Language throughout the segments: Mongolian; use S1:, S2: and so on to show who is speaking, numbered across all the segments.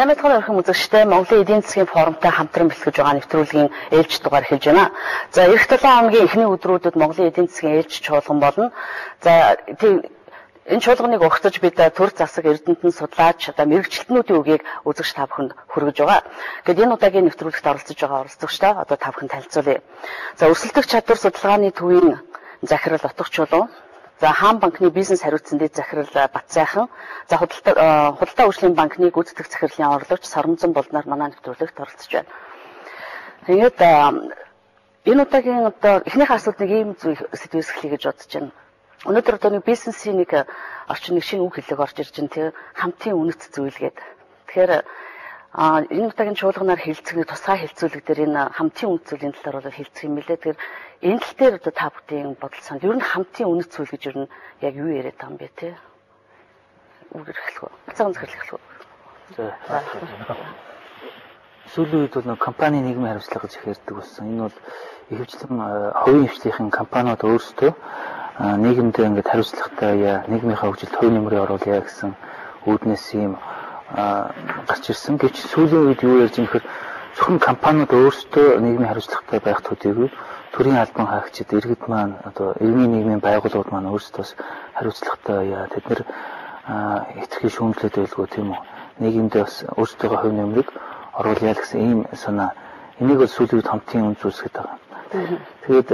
S1: Сайн мэдэхэн өрхөн үзэгчтэй Монголын эдийн засгийн форумтай хамтран бэлтгэж байгаа нэвтрүүлгийн ээлж дугаар эхэлж байна. За эх 7 хоногийн эхний өдрүүдэд Монголын эдийн засгийн ээлж чуулган болно. За энэ чуулганыг ургацж бид төр засаг эрдэмтэн судлаач мэрэгчлэтнүүдийн үгийг үзэгч та бүхэнд хүргэж байгаа. Гэвч энэ удаагийн нэвтрүүлэгт оролцож байгаа оролцогчдоо одоо та бүхэнд танилцуулъя. За өрсөлдөх чадвар судалгааны төвийн захирал Утга Чулуун, за Хаан банкны бизнес хариуцсан дэд захирал Батсайхан, за худалдаа хөгжлийн банкны гүйцэтгэх захирлын орлогч Соромзон болноор манай нэвтрүүлэгт оролцож байна. Тэгээд энэ удаагийн одоо эхнийхээ асуудлыг ийм сэдвээс эхлэе гэж бодож байна. Өнөөдөр одоо нэг бизнесийн нэг орчин нэг шинэ үг хэллэг орж ирж байна тий, хамтын үнэт зүйл гэдэг. Тэгэхээр энэ удаагийн чуулганаар хэлцэх тусгай хэлцүүлэг дээр энэ хамтын үнэт зүйлийн талаар бол хэлцэх юм билээ. Тэгэхээр энэ тал дээр одоо та бүхэн бодол санал ер нь хамтын үнэт зүйл гэж ер нь яг юу яриад байгаа юм бэ тий? Үгээр эхлэх үү? Цагаан захирал эхлэх үү?
S2: Сүүлийн үед бол нэг компани нийгмийн хариуцлага гэж ярьдаг болсон. Энэ бол ихэвчлэн хувийн хвшлийн компаниуд өөрсдөө нийгэмдээ ингээд хариуцлагатай нийгмийнхаа хөгжилд хувь нэмрээ оруулъя гэсэн үүднээс ийм гарч ирсэн. Гэвч сүүлийн үед юу ярьж байгаа нөхөр зөвхөн компаниуд өөрсдөө нийгмийн хариуцлагатай байх төдийгүй төрийн албан хаагчид иргэд маань одоо иргэний нийгмийн байгууллагууд маань өөрсдөө хариуцлагатай тэд нэр итгэл шүүмжлээд байлгүй тийм үү. Нийгэмдээ бас өөрсдөө хувь нэмрийг оруулъя гэсэн ийм санаа. Энийг бол сүүлийн үед хамтын үн зүйлсгээд байгаа. Тэгээд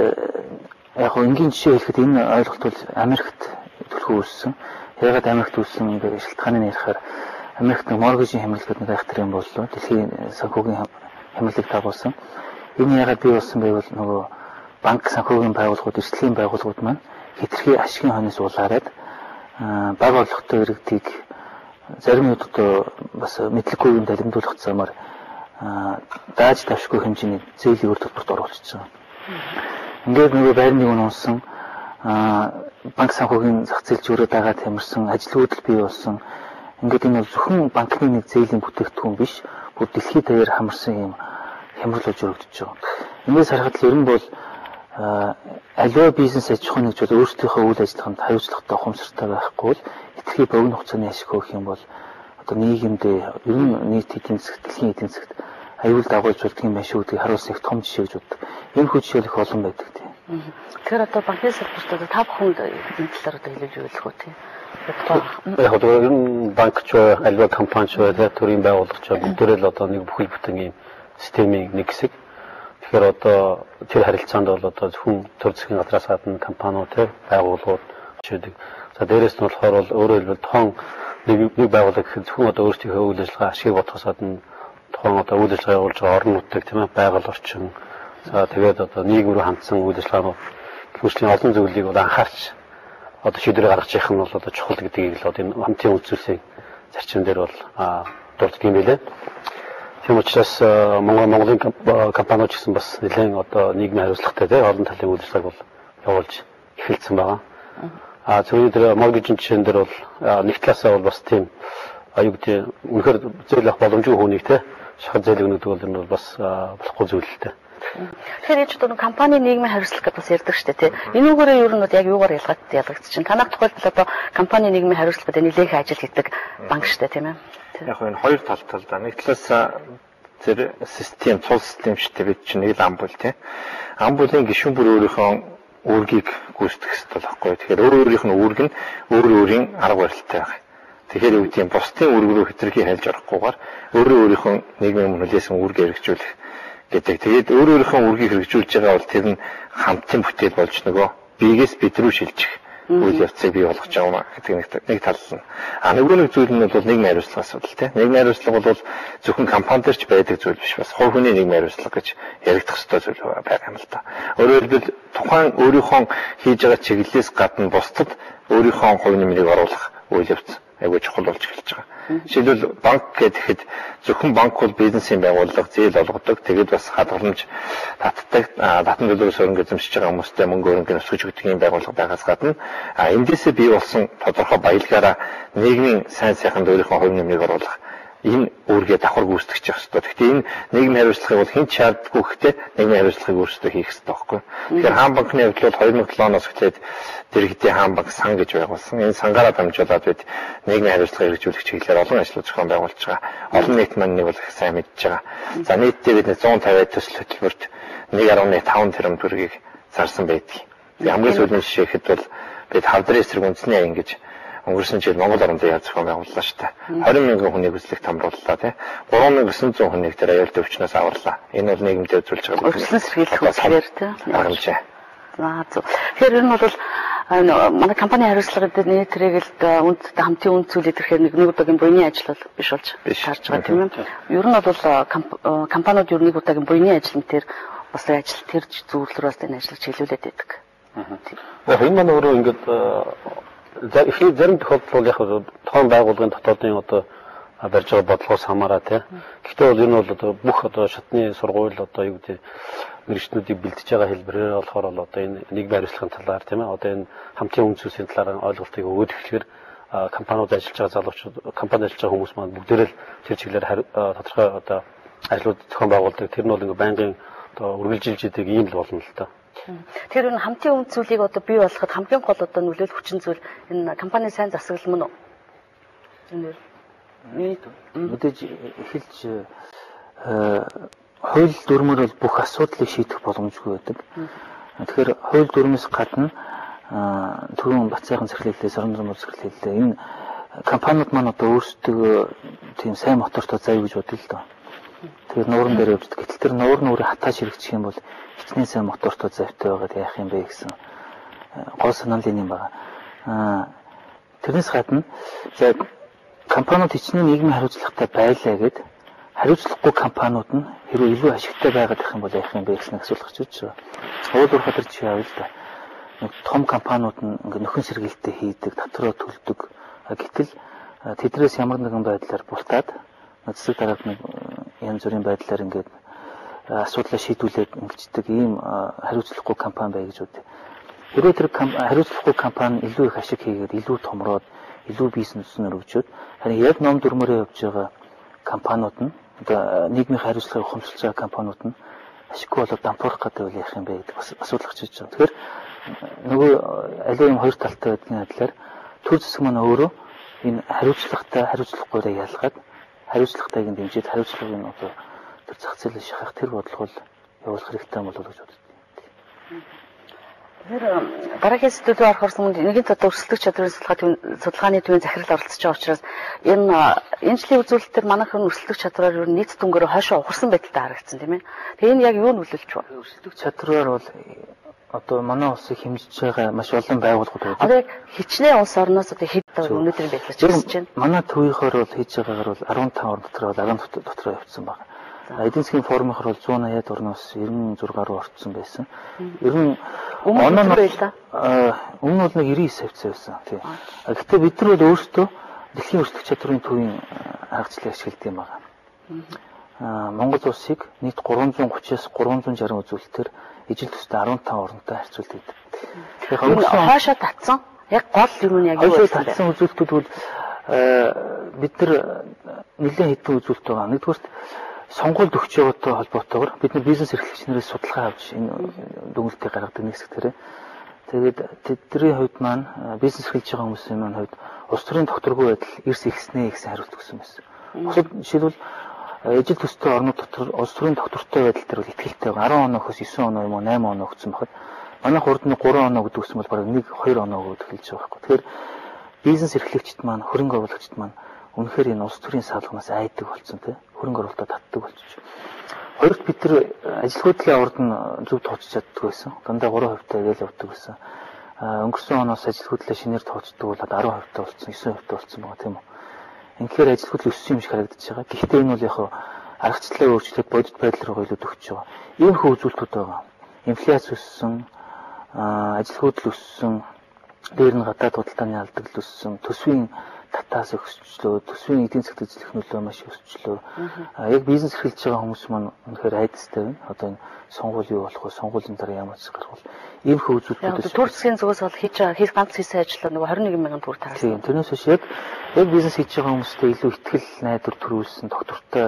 S2: яг хөө энгийн жишээ хэлэхэд энэ ойлголт бол Америкт төлхөө үүссэн. Ягаад Америкт үүссэн ингээд шалтгааныг ярихаар Америкт нэг моргежийн хямралууд нэг айхтар юм боллоо. Дэлхийн санхүүгийн хямралыг дагуулсан. Энэ ягаад бий болсон бэ бол нөгөө банк санхүүгийн байгууллагууд, эрсдлийн байгууллагууд маань хэтэрхий ашигын хонос улаарад бага орлоготой иргэдийг зарим үед одоо бас мэдлэггүй юм далимдуулах замаар дааж давшгүй хэмжээний зээлийн үр төлбөрт оруулчихсан. Ингээд нөгөө байрны үн унсан банк санхүүгийн зах зээл зөрөө дагаад хамирсан ажлуудад бий болсон. Ингээд энэ бол зөвхөн банкны нэг зээлийн бүтээгдэхүүн биш, бүр дэлхийд даяар хамарсан юм хямрал болж өргөдөж байгаа. Ингээс харахад л ер нь бол аливаа бизнес аж ахуйн нэгж бол өөрсдийнхөө үйл ажиллагаанд хариуцлагатай ухамсартай байхгүй бол итгэхий богино хугацааны ашиг хөөх юм бол одоо нийгэмдээ ер нь нийт эдийн засгт, дэлхийн эдийн засгт аюул дагуулж болдгийн маш үүдгийг харуулсан их том жишээ гэж боддог. Энэ хүч жишээл их олон байдаг тийм.
S1: Тэгэхээр одоо банкны салбарт одоо та бүхэнд энэ талаар одоо хэлж өгөх үү тийм.
S3: Яг одоо ер нь банкч аливаа компанич төрийн байгууллагч бүгдээрээ л одоо нэг бүхэл бүтэн ийм системийн нэг хэсэг. Тэгэхээр одоо тэр харилцаанд бол одоо зөвхөн төр засгийн газраас гадна компаниуд байгууллагууд чийдэг. За дээрээс нь болохоор бол өөрөөр хэлбэл тоон нэг байгууллага гэхэд зөвхөн одоо өөрсдийнхөө үйл ажиллагаа ашиг бодохоос гадна тоон одоо үйл ажиллагаа явуулж байгаа орон нутаг тийм ээ байгаль орчин. За тэгээд одоо нийгэм рүү хандсан үйл ажиллагаанууд хөгжлийн олон зүйлийг бол анхаарч одоо шийдвэр гаргаж явах нь бол одоо чухал гэдгийг л одоо энэ хамтын үйлчлэлийн зарчим дээр бол дурддаг юм билээ. Тийм учраас Монголын компаниуд гэсэн бас нэлээд одоо нийгмийн хариуцлагатай тийм олон талын үйл ажиллагааг бол явуулж эхэлсэн байгаа. Зөвхөн тэр моргежийн жишээн дээр бол нэг талаасаа бол бас тийм аюу гэдэг үнэхээр зөөл авах боломжгүй хүнийг тийм шахал зээл өгнөдөг бол энэ бол бас болохгүй зүйл л дээ.
S1: Тэгэхээр энэ ч одоо компани нийгмийн хариуцлага гэж бас ярьдаг шүү дээ тий. Энэ үгээрээ ер нь яг юугаар ялгагдчихэв. Танах тохиолдолд одоо компани нийгмийн хариуцлагад нэлээхэн ажил хийдэг банк шүү дээ тийм ээ.
S4: Яг энэ хоёр талтай л да. Нэг талаас зэрэг систем, цул системчтэй бид чинь нэг л амбул тий. Амбулын гишүүн бүр өөрийнхөө үүргийг гүйцэтгэх хэрэгтэй байхгүй. Тэгэхээр өөрийнх нь үүрэг нь өөрийн арга барилтай байх. Тэгэхээр юу гэдэг юм бусдын үүрэг рүү хэтэрхий хайлж орохгүйгээр өөрийнхөө нийгмийн мөнхлөөсөн үүргээ хэрэгжүүлэх гэдэг. Тэгээд өөрийнхөө үүргийг хэрэгжүүлж байгаа бол тэр нь хамтын бүтээл болж нөгөө биегээс бид рүү шилжих үйл явцыг бий болгож байгаа гэдэг нэг тал нь. Нөгөө нэг зүйл нь бол нийгмийн хариуцлага асуудал тийм. Нийгмийн хариуцлага бол зөвхөн компанид ч байдаг зүйл биш бас хувь хүний нийгмийн хариуцлага гэж яригдах ёстой зүйл байгаа юм л да. Өөрөөр хэлбэл тухайн өөрийнхөө хийж байгаа чиглэлээс гадна бусдад өөрийнхөө хувь нэмрийг оруулах үйл явц айгүй чухал болж эхэлж байгаа. Жишээлбэл банк гэхэд зөвхөн банк бол бизнесийн байгууллага зээл олгодог. Тэгээд бас хадгаламж татдаг, татан төлбөрөөс өрнө эзэмшиж байгаа хүмүүстэй мөнгө өрөнгө өсгөж өгдөг юм байгууллага байгаас гадна эндээсээ бий болсон тодорхой баялгаараа нийгмийн сайн сайханд өөрийнхөө хувь нэмрийг оруулах энэ үүргээ давхар гүйцэтгэж явах хэрэгтэй. Гэхдээ энэ нийгмийн хариуцлагыг бол хэн ч шаарддаггүй гэхдээ нийгмийн хариуцлагыг өөрсдөө хийх хэрэгтэй байхгүй. Тэгэхээр хаан банкны хувьд бол 2007 оноос эхлээд тэр хэдийн хаан банк сан гэж байгуулсан. Энэ сангаараа дамжуулаад бид нийгмийн хариуцлагыг хэрэгжүүлэх чиглэлээр олон ажлууд зохион байгуулж байгаа. Олон нийт маань нэг бол их сайн мэдж байгаа. За нийтдээ бид 150 төсөл хөтөлбөрт 1.5 тэрбум төгрөгийг зарсан байдаг. Хамгийн сүүлийн жишээ ихэд бол бид хавдрын эсрэг үндэсний аян гэж өнгөрсөн жил Монгол орнд яа зохион байгууллаа шүү дээ. 20 мянган хүнийг үзлэгт хамрууллаа тий. 3900 хүнийг тэр аюултай өвчнөөс аварлаа. Энэ бол нийгэмдээ үзүүлж байгаа
S1: өвчлөн сэргийлэх үгээр тий.
S4: Хангамжаа.
S1: Тэгэхээр энэ бол манай компани хариуцлага дээр нийт хэрэгэлд үндэстэй хамтын үнд зүйл идэхээр нэг удаагийн буйны ажил бол биш болж таарч байгаа тийм ээ. Ер нь бол компаниуд ер нь нэг удаагийн буйны ажил мэтэр бас ажил тэр зөвлөрөөс энэ ажил чиглүүлээд байдаг.
S3: Энэ маань өөрөө ингээд их зарим тохиолдол яг тоон байгууллагын дотоодын одоо барьж байгаа бодлогоос хамаараа тий. Гэхдээ бол энэ бол одоо бүх одоо шатны сургууль одоо юу гэдэг мэрэгчнүүдийг бэлдэж байгаа хэлбэрээр болохоор бол одоо энэ нийгмийн хариуцлагын талаар тийм ээ одоо энэ хамтын үн зүйлсийн талаар ойлголтыг өгөөд эхлэхээр компаниуд ажиллаж байгаа залуучууд компани ажиллаж байгаа хүмүүс маань бүгдээрээ л тэр чиглэлээр тодорхой одоо ажлууд зохион байгуулдаг. Тэр нь бол ингээ байнгын одоо үргэлжилж идэг юм л болно л та.
S1: Тэр энэ хамтын үнд зүйлийг одоо бий болгоход хамгийн гол одоо нөлөөлөх хүчин зүйл энэ компани сайн засаглал мөн үү?
S2: Мэдээж эхэлж хууль дүрмээр бол бүх асуудлыг шийдэх боломжгүй байдаг. Тэгэхээр хууль дүрмээс гадна түрүүн Бацайхан зэрэглэлээс орон зам зэрэглэлээ энэ компаниуд маань одоо өөрсдөө тийм сайн мотортой заяа гэж бодъё л доо. Тэгэхээр нууран дээр явж гэтэл тэр нуур нүрийг хатааш хэрэгжих юм бол хичнээн сайн мотортой завтай байгаад яах юм бэ гэсэн гол санал энэ юм байна. Тэрнээс гадна за компаниуд хичнээн нийгмийн хариуцлагатай байлаа гэд хариуцлагагүй компаниуд нь хэрвээ илүү ашигтай байгаад их юм бол яах юм бэ гэсэн асуулт гарч ирж байна. Уул уурхай тэр жишээ авъя л да. Нэг том компаниуд нь ингээ нөхөн сэргээлтээ хийдэг, татвараа төлдөг. Гэтэл тэднээс ямар нэгэн байдлаар бултаад засаг дараад нэг янз бүрийн байдлаар ингээд асуудлаа шийдүүлээд ингэждэг ийм хариуцлагагүй компани бай гэж үү. Хэрвээ тэр хариуцлагагүй компани илүү их ашиг хийгээд илүү томроод илүү бизнеснэр өгчөөд харин яг ном дүрмээрээ явж байгаа компаниуд нь одоо нийгмийн хариуцлагыг ухамсарлаж байгаа компаниуд нь ашиггүй болоод дампуурах гэдэг үйл яах юм бэ гэдэг бас асуудал гарч ирж байгаа. Тэгэхээр нөгөө аливаа юм хоёр талтай байдгийн адилаар төр засаг маань өөрөө энэ хариуцлагагүйрээ ялгаад хариуцлагатайг нь дэмжиж хариуцлагын одоо тэр зах зээлээ шахах тэр бодлого явуулах хэрэгтэй болов уу гэж боддог.
S1: Тэр дараагийн сэдвээр орохоос өмнө нэгэн одоо өрсөлдөх чадрын судалгааны төвийн захирал оролцож байгаа учраас энэ жилийн үзүүлэлт төр манайхан өрсөлдөх чадраар ер нь нийт дүнгээр хойшоо ухарсан байдалтай харагдсан тийм ээ. Тэгээ энэ яг юу нөлөөлж байна?
S2: Өрсөлдөх чадраар бол одоо манай улсыг хэмжиж байгаа маш олон байгууллагууд байдаг.
S1: Одоо хичнээн улс орноос одоо хэд өнөөдрийн байдлаар чиглэж байна.
S2: Манай төвийнхөр бол хийж байгаагаар бол 15 орн дотор бол 10 дотор явцсан байна. Эдийн засгийн форумынхоор бол 180-аад орноос 96 руу орцсон байсан. Ер нь
S1: өмнө нь
S2: бол нэг 99 хавцсан байсан. Тийм. Гэхдээ бид нар бол өөрсдөө дэлхийн өрсөлдөх чадрын төвийн аргачлалыг ашигладаг юм байна. Монгол улсыг нийт 330-аас 360 үзүүлэлтээр ижил төстэй 15 оронтой харьцуулт хийдэг.
S1: Тэгэхээр хойшоо татсан яг гол юм нь яг юу вэ?
S2: Татсан үзүүлэлтүүд бол бид нар нэлээд хэдэн үзүүлэлт байгаа. Нэгдүгürt сонгуульд өгч яваатай холбоотойгоор бид нар бизнес эрхлэгчнэрээс судалгаа авч энэ дүгнэлтийг гаргадаг нэг хэсгээрээ. Тэгээд тэдний хувьд маань бизнес эрхлэж байгаа хүмүүсийн маань хувьд улс төрийн докторгүй байдал эрс ихснээ гэсэн хариулт өгсөн байсан. Бусад жишээлбэл ижил төстэй орнууд дотор улс төрийн доктортой байдал дээр бол ихтэй байгаа. 10 оноогоос 9 оноо юм уу 8 оноо өгсөн байхад манайх урд нь 3 оноо гэдэг үсэн бол бараг 1-2 оноо өгөх хэлж байгаа байхгүй. Тэгэхээр бизнес эрхлэгчид маань хөрөнгө оруулагчид маань үнэхээр энэ улс төрийн саалгаас айдаг болсон тийм хөрөнгө оруулалтад татдаг болчих. Хоёрт бид нар ажил хөдлийн авард нь зөв тооцож чаддаг байсан. Дандаа 3% тайл явдаг байсан. Өнгөрсөн оноос ажил хөдлөлөө шинээр тооцдог бол 10% та болсон, 9% болсон байгаа тийм үү. Инхээр ажил хөдлөл өссөн юм шиг харагдаж байгаа. Гэхдээ энэ бол яг аргачлалаа өөрчлөөд бодит байдал руу илүү төгсөж байгаа. Ийм хөө үзүүлэлтүүд байгаа. Инфляц өссөн, ажил хөдлөл өссөн, дээр нь гадаад худалдааны алдагл өссөн, төсвийн татаас өсчлөө, төсвийн эдийн засгт эзлэх нөлөө маш өсчлөө. Яг бизнес эрхэлж байгаа хүмүүс маань үнэхээр айдастай байна. Одоо энэ сонгуул юу болох вэ? Сонгуулийн дараа ямар ч гарвал ийм хөвзүүлбэрүүд
S1: төр засгийн зүгээс бол хийж ганц хийсэн ажил нөгөө 21 мянган төгрөг таасан.
S2: Тийм, тэрнээс биш яг бизнес хийж байгаа хүмүүстээ илүү ихтгэл найдвар төрүүлсэн, доктортой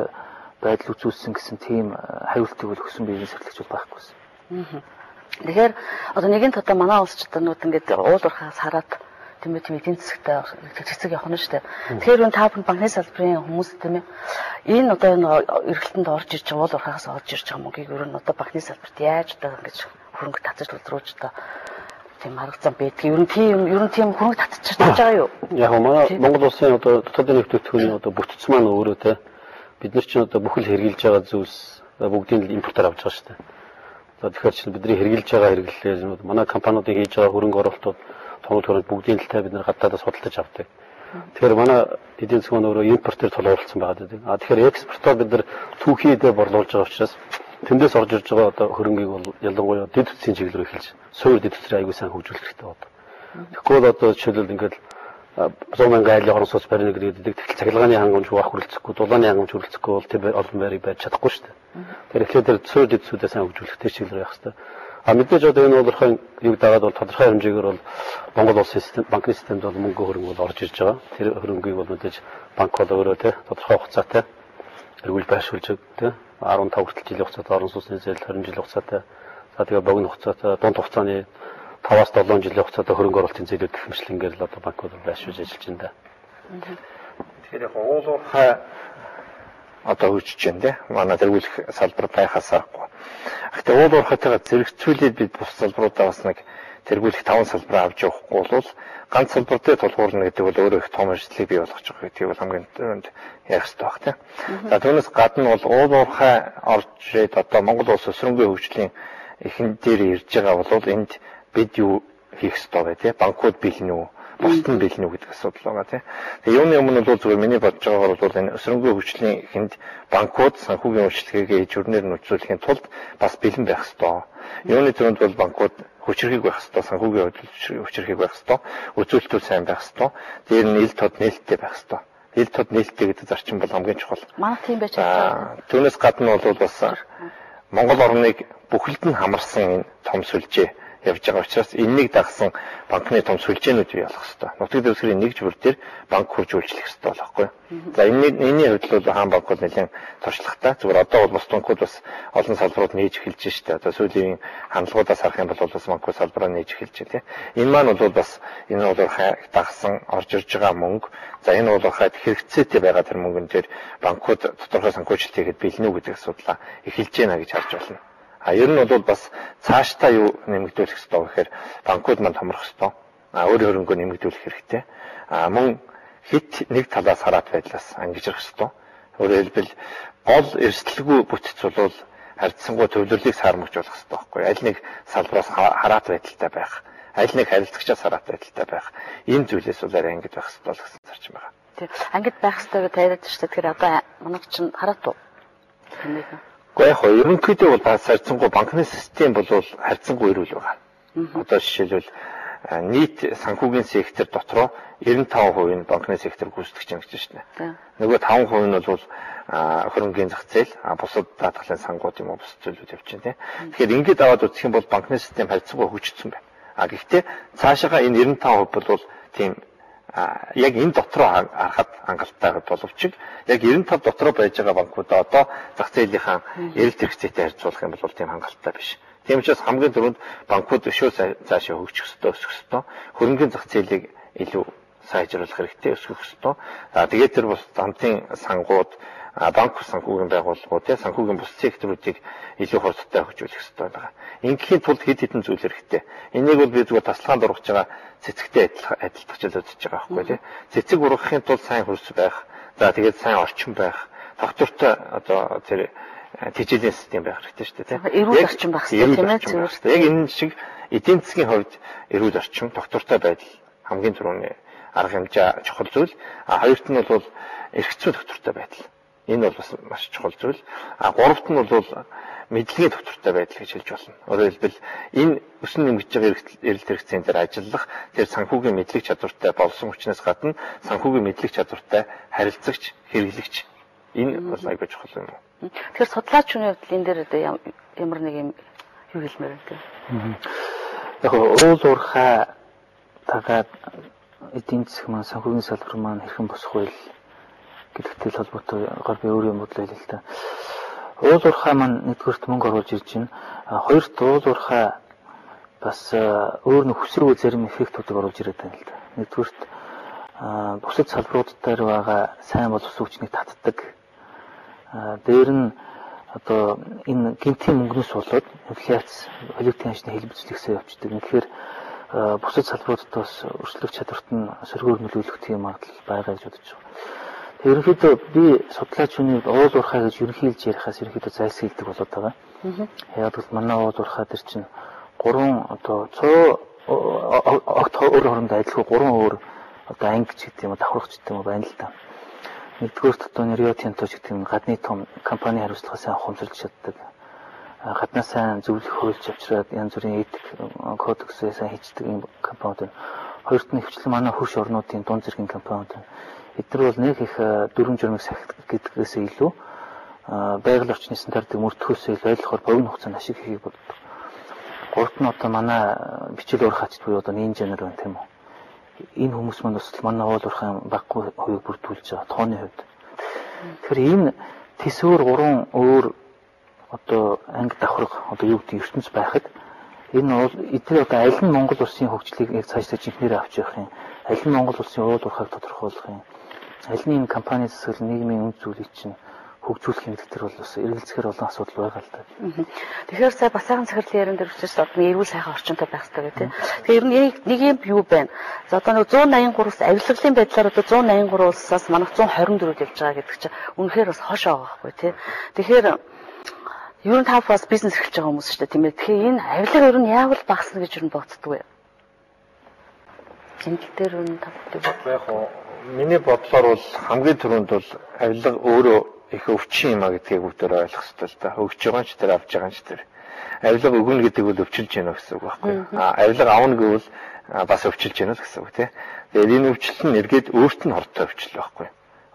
S2: байдал үзүүлсэн гэсэн тийм хариултыг бол өгсөн бизнес эрхлэгч бол байхгүйсэн.
S1: Тэгэхээр одоо нэгэн одоо манай улс ч одоо нүд ингээд уул уурхаас хараад тийм эдийн засгтай цэцэг явах нь шүү дээ. Тэгэхээр энэ та бүхэн банкны салбарын хүмүүс тийм ээ энэ одоо энэ эргэлтэнд орж ирж байгаа уул уурхаас орж ирж байгаа мөнгийг ер нь одоо банкны салбарт яаж одоо ингэж хөрөнгө татаж тулруулж одоо тийм арга зам байдаг. Ер нь тийм хөрөнгө татчих байгаа юу?
S3: Яг манай Монгол улсын одоо дотоодын нөхцөлийн одоо бүтц маань өөрөө те бид нар чинь одоо бүхэл хэрэгжилж байгаа зүйлс бүгдийг л импортоор авч байгаа шүү дээ. Тэгэхээр чинь бидний хэрэгжилж байгаа хэрэглээ манай компаниудын хийж байгаа хөрөнгө оруулалтууд томоохон бүгдийг л бид нар гадаадаас худалдаж авдаг. Тэгэхээр манай эдийн засаг маань өөрөө импортоор тулгуурласан байгаа гэдэг. Тэгэхээр экспортоор бид нар түүхийдээ борлуулж байгаа учраас тэндээс орж ирж байгаа одоо хөрөнгийг бол ялангуяа дэд үтсийн чиглэлээр эхэлж суур дэд үтсээр аягүй сайн хөгжүүлэх хэрэгтэй байна. Тэгэхгүй бол одоо жишээлбэл ингээд 100 мянган айлын орон сууц барина гэдэг цахилгааны хангамж хуваах хүрэлцэхгүй, дулааны хангамж хүрэлцэхгүй бол тэр олон байрыг байж чадахгүй шүү дээ. Тэгэхээр эхлээд тэр суур дэд үтсүүдээ сайн хөгжүүлэхтэй чиглэлээр явах хэрэгтэй. Мэдээж одоо энэ болорхой юг дагаад бол тодорхой хэмжээгээр бол Монгол улсын систем, банкны системд бол мөнгө хөрөнгө бол орж ирж байгаа. Тэр хөрөнгийг бол мэдээж банк бол өөрөө те тодорхой хугацаатай эргүүл байршуулж те 15 хүртэл жилийн хугацаатай орон сууцны зээл 20 жилийн хугацаатай. За тэгээ богино хугацаатай дунд хугацааны 5-аас 7 жилийн хугацаатай хөрөнгө оруулалтын зээлүүд гэх мэтлэнгээр л одоо банкуд байршуулж ажиллаж байна да.
S4: Тэгэхээр яг уул уурхай одоо хөгжиж байна те. Манай тэргүүлэх салбар байхаас аргагүй. Гэхдээ уул уурхайтайгаа зэрэгцүүлээд бид бус салбаруудаа бас нэг тэргүүлэх 5 салбараа авч явахгүй бол ганц салбар дээр тулгуурна гэдэг бол өөрөө их том ажлыг бий болгож байгаа гэдгийг бол хамгийн түрүүнд ярих хэрэгтэй баг тийм. За түүнээс гадна бол уул уурхай орж ирээд одоо Монгол улс өсрөнгийн хөгжлийн эхэн дээр ирж байгаа бол энд бид юу хийх ёстой вэ тийм. Банкуд бэлнэ үү? Бусд нь бэлнэ үү гэдэг асуудал байгаа тийм. Тэгээ юуны өмнө бол зүгээр миний бодож байгаагаар бол энэ өсрөнгийн хөгжлийн эхэнд банкуд санхүүгийн үйлчлэгээ журнээр нь үзүүлэхийн тулд бас бэлэн байх ёстой. Юуны түрүүнд бол банкуд хүчрхийг байх ёстой, санхүүгийн хүчрхийг байх ёстой, үзүүлэлтүүд сайн байх ёстой. Тэр нь ил тод нээлттэй байх ёстой. Ил тод нээлттэй гэдэг зарчим бол хамгийн чухал.
S1: Манай тийм байж байгаа.
S4: Түүнээс гадна бол бас Монгол орныг бүхэлд нь хамарсан энэ том сүлжээ явж байгаа учраас энэнийг дагсан банкны том сүлжээнүүд бий болох ёстой. Нутаг дэвсгэрийн нэг журал дээр банк хурж үйлчлэх ёстой байхгүй. За энэний хувьд бол хаан банкуд нэлээд туршлагатай. Зүгээр одоо бол бус банкуд бас олон салбарууд нээж эхэлж штэ. Одоо сүүлийн хандлагуудаас харах юм бол бас банкуд салбараа нээж эхэлж байна. Энэ маань бол бас энэ бол дагсан орж ирж байгаа мөнгө. За энэ бол хаад хэрэгцээтэй байгаа тэр мөнгөн дээр банкуд тодорхой санхүүжилт хийгээд бэлнэ үү гэдэг асуудлаа эхэлж байна гэж харж байна. Ер нь бол бас цаашдаа юу нэмэгдүүлэх ёстой вэ гэхээр банкуд манд томрох ёстой. Өөр хөрөнгөө нэмэгдүүлэх хэрэгтэй. Мөн хит нэг талаас хараат байдлаас ангижрах ёстой. Өөрөөр хэлбэл гол эрсдэлгүй бүтц бол харьцангуй төвлөрлийг саармагч болох ёстой байхгүй. Аль нэг салбараас хараат байдалтай байх, аль нэг харилцагчаас хараат байдалтай байх. Энэ зүйлээс бол арай ангид байх ёстой л гэсэн зарчим байна.
S1: Тийм. Ангид байх ёстой гэж тариад шүү дээ. Тэгэхээр одоо манай чинь хараат уу?
S4: Яг ерөнхийдөө бол харьцангуй банкны систем бол харьцангуй эрүүл байгаа. Одоо жишээлбэл нийт санхүүгийн сектор дотроо 95% нь банкны сектор гүйцэтгэж байна гэж байна шүү дээ. Нөгөө 5% нь бол хөрөнгөний зах зээл, бусад даатгалын сангууд юм уу бус зүйлүүд явж байна тийм. Тэгэхээр ингээд аваад үзэх юм бол банкны систем харьцангуй хөгжсөн байна. Гэхдээ цаашаага энэ 95% бол тийм яг энэ дотроо харахад хангалттай боловч яг 95 дотроо байж байгаа банкудаа одоо зах зээлийнхаа эрэлт хэрэгцээтэй харьцуулах юм бол тийм хангалттай биш. Тийм учраас хамгийн түрүүнд банкуд өшөө цаашаа хөгжих ёстой, өсөх ёстой. Хөрөнгөний зах зээлийг илүү сайжруулах хэрэгтэй, өсгөх ёстой. Тэгээд тэр бас замтын сангууд, банк санхүүгийн байгууллагууд, санхүүгийн бус секторуудыг илүү хурдтай хөгжүүлэх ёстой байгаа. Ингээхийн тулд хэд хэдэн зүйл хэрэгтэй. Энийг бол би зүгээр тасалгаанд ургаж байгаа цэцэгтэй адилтгаж үзэж байгаа байхгүй тий. Цэцэг ургахын тулд сайн хөрс байх, за тэгээд сайн орчин байх, доктортой одоо тэр тэжээлийн систем байх хэрэгтэй шүү дээ тий.
S1: Эрүүл орчин байх хэрэгтэй тийм ээ.
S4: Яг энэ шиг эдийн засгийн хувьд эрүүл орчин, доктортой байдал хамгийн түрүүний арга хэмжээ чухал зүйл. Хоёрт нь бол эрх зүйн доктортой байдал. Энэ бол бас маш чухал зүйл. Гуравт нь бол мэдлэгийн доктортой байдал гэж хэлж болно. Өөрөөр хэлбэл энэ өсөн нэмэгдэж байгаа эрэлт хэрэгцээнд дээр ажиллах тэр санхүүгийн мэдлэг чадвартай болсон учраас гадна санхүүгийн мэдлэг чадвартай харилцагч, хэрэглэгч энэ бол аягүй чухал юм уу.
S1: Тэгэхээр судлаачны хувьд энэ дээр одоо ямар нэг юм юу хэлмээр байна.
S2: Яг уул уурхай тагаад эдийн засаг маань санхүүгийн салбар маань хэрхэн босох вэ гэдэгтэй холбоотойгоор би өөрөө бодлоо хэлээ л да. Уул уурхай маань нэгдүгээрт мөнгө оруулж ирж байна. Хоёрт уул уурхай бас өөр нэг хүсрүү зарим эффектүүдийг оруулж ирээд байна л да. Нэгдүгээрт бусад салбарууд дээр байгаа сайн боловсон хүчнийг татдаг. Дээр нь одоо энэ гинтийн мөнгнөөс болоод инфляц, валютын ханшны хэлбэлцлэгсээ явчихдаг. Тэгэхээр бусад салбаруудад бас өршлөх чадварт нь сөргөөр нөлөөлөх тийм магадлал байгаа гэж бодож байна. Ерөнхийдөө би судлаач хүний уул уурхай гэж ерөнхийлж ярихаас ерөнхийдөө зайлсхийдэг болоод байгаа. Яг л манай уул уурхай дээр чинь 3 одоо цоо огт өөр хоорондоо адилхан 3 өөр одоо анги ч гэдэг юм уу давхарч гэдэг юм байна л да. Нэгдүгээрт одоо Rio Tinto ч гэдэг нь гадны том компани хариуцлагаа сайн ухамсарлаж чаддаг. Гаднаа сайн зөвлөх хуульч авчираад янз бүрийн этик кодексээ сайн хийдэг юм компаниуд. Хоёрт нь хвчлэн манай хөрш орнуудын дунд зэргийн компаниуд. Эдгээр бол нэг их дүрм журмыг сахих гэдгээс илүү байгаль орчны стандартыг мөрдөхөөс илүү ойлгохоор богино хугацаанд ашиг хийхийг боддог. Гуравт нь одоо манай бичил уурхайч буюу одоо инженер байна тийм үү. Энэ хүмүүс маань бас манай уул уурхай баггүй хувийг бүрдүүлж байгаа тооны хувьд. Тэгэхээр энэ тэсвэр 3 өөр одоо анги давхарга одоо юу гэдэг ертөнц байхад энэ бол эдгээр одоо аль нь Монгол улсын хөгжлийг яг цаашдаа жинхнээр авч явах юм, аль нь Монгол улсын уул уурхайг тодорхойлох юм, аль нь энэ компани засаг нийгмийн үнд зүйлийг чинь хөгжүүлэх юм гэдэг бол бас эргэлзэхээр олон асуудал байгаа л да.
S1: Тэгэхээр сая бас сайхан захирлын яран дээр учраас одоо эрүүл сайхан орчинтой байх хэрэгтэй гэх тийм. Тэгэхээр нэг юм юу байна. За одоо нэг 183-аас авилгалын байдлаар одоо 183 улсаас манайх 124-д явж байгаа гэдэг чинь үнэхээр бас хошоо байгаа байхгүй тийм. Тэгэхээр ер нь та бас бизнес эрхэлж байгаа хүмүүс шүү дээ тийм ээ. Тэгэхээр энэ авилга ер нь яавал багасна гэж ер нь боддгоо вэ? Тэмдэг дээр нь та боддог.
S4: Яг хоо миний бодлоор бол хамгийн түрүүнд бол авилга өөрөө их өвчин юм а гэдгийг бүгдээр ойлгох хэрэгтэй л да. Өгч байгаа ч тэр авч байгаа ч тэр. Авилга өгнө гэдэг бол өвчилж байна гэсэн үг байхгүй. Авилга авна гэвэл бас өвчилж байна л гэсэн үг тийм. Тэгээд энэ өвчлөл нь эргээд өөрт нь хортой өвчлөл байхгүй.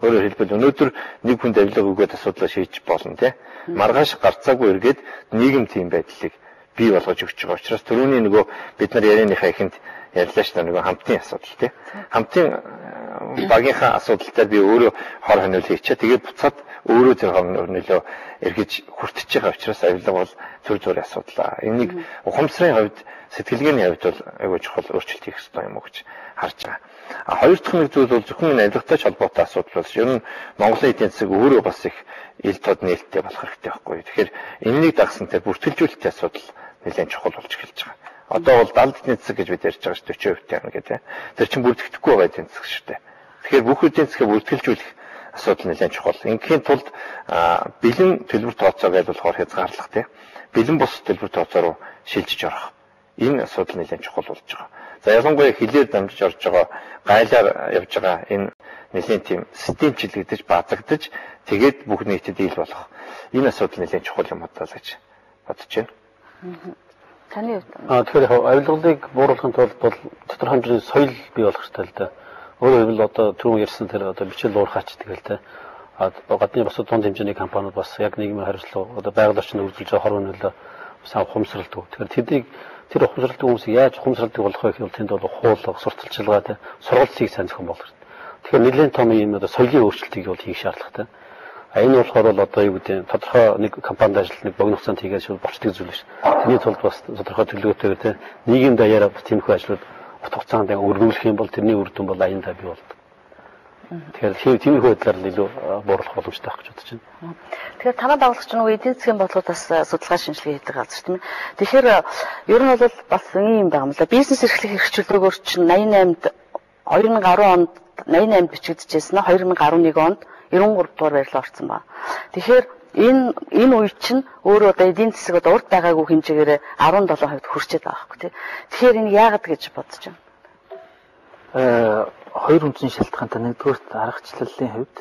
S4: Өөрөөр хэлбэл өнөөдөр нэг хүнд авилга өгөөд асуудлаа шийдэж болно тийм. Маргааш гарцаагүй эргээд нийгэм тийм байдлыг бий болгож өгч байгаа учраас түрүүний нөгөө бид нар ярианыхаа ихэнд ярьлаа шүү дээ нөгөө хамтын асуудал тийм. Хамтын багийнхаа асуудалтай би өөрөө хор хонол хийчихээ. Тэгээд буцаад өөрөө тэр хонолоо эргэж хүртэж байгаа учраас авилга бол зүр асуудал. Энийг ухамсарын хувьд сэтгэлгээний хувьд бол айгүй чухал өөрчлөлт хийх хэрэгтэй юм уу гэж харж байгаа. Хоёр дахь нэг зүйл бол зөвхөн энэ авилгатай холбоотой асуудал бол ер нь Монголын эдийн засаг өөрөө бас их ил тод нээлттэй болох хэрэгтэй байхгүй. Тэгэхээр энэнийг дагсан тэр бүртгэлжүүлэлтийн асуудал нэлээд чухал болж эхэлж байгаа. Одоо бол далд эдийн засаг гэж бид ярьж байгаа шүү дээ 40% тань гэдэг. Тэр чинь бүртгэдэггүй байгаа эдийн засаг шүү дээ. Тэгэхээр бүх эдийн засгийг бүртгэлжүүлэх асуудал нэлээд чухал. Ингийн тулд бэлэн төлбөр тооцоо гэж болохоор хязгаарлах тийм. Бэлэн бус төлбөр тооцоо руу шилжиж орох. Энэ асуудал нэлээд чухал болж байгаа. За ялангуяа хилээр дамжиж орж байгаа гайлаар явж байгаа энэ нэлээд тийм системчлэгдэж базагдаж тэгээд бүх нийтэд ил болох. Энэ асуудал нэлээд чухал юм удаа л гэж бодож байна.
S1: Таны хувьд
S3: тэгэхээр авилгалыг бууруулахын тулд бол тодорхой хэмжээний соёл бий болох хэрэгтэй л да. Өөрөөр хэлбэл одоо түрүүн ярьсан тэр одоо бичил уурхайч тэгэл те. Гадны босод дунд хэмжээний компаниуд бас яг нийгмийн хариуцлага одоо байгаль орчинд үйлдвэрлэж байгаа хорвоо нөлөө сайн ухамсарладаг. Тэгэхээр тэднийг тэр ухамсарладаг хүмүүсийг яаж ухамсарладаг болох вэ гэвэл тэнд бол хууль, сурталчилгаа те сургалтыг сайн зохион болгох. Тэгэхээр нэлээд том юм одоо соёлын өөрчлөлтийг бол хийх шаардлагатай. Энэ болохоор бол одоо юу гэдэг тодорхой нэг компанид ажиллах нэг богино хугацаанд хийгээд шууд болчдөг зүйл биш. Тэний тулд бас тодорхой төлөвлөгөөтэй те нийгэм даяараа бас тиймэрхүү ажлууд урт хугацаанд өргүүлэх юм бол тэрний үр дүн бол аяндаа бий болдог. Тэгэхээр тиймэрхүү байдлаар л илүү бууруулах боломжтой байх гэж бодож байна.
S1: Тэгэхээр танаа дагуулгач нь эдийн засгийн бодлоодаас судалгаа шинжилгээ хийдэг газар тийм ээ. Тэгэхээр ер нь бол бас ийм байгаа юм л да. Бизнес эрхлэх эрхчлөлөөр чинь 88-д 2010 онд 88-д бичигдчихсэн нь 2011 онд 93 дугаар байрлал орсон ба. Тэгэхээр энэ үе чинь өөрөө одоо эдийн засаг одоо урд байгаагүй хэмжээгээр 17% хүрчээд байгаа байхгүй тий. Тэгэхээр энэ яагаад гэж бодож байна?
S2: Хоёр үндсэн шалтгаантай. Нэгдүгээр аргачлалын хувьд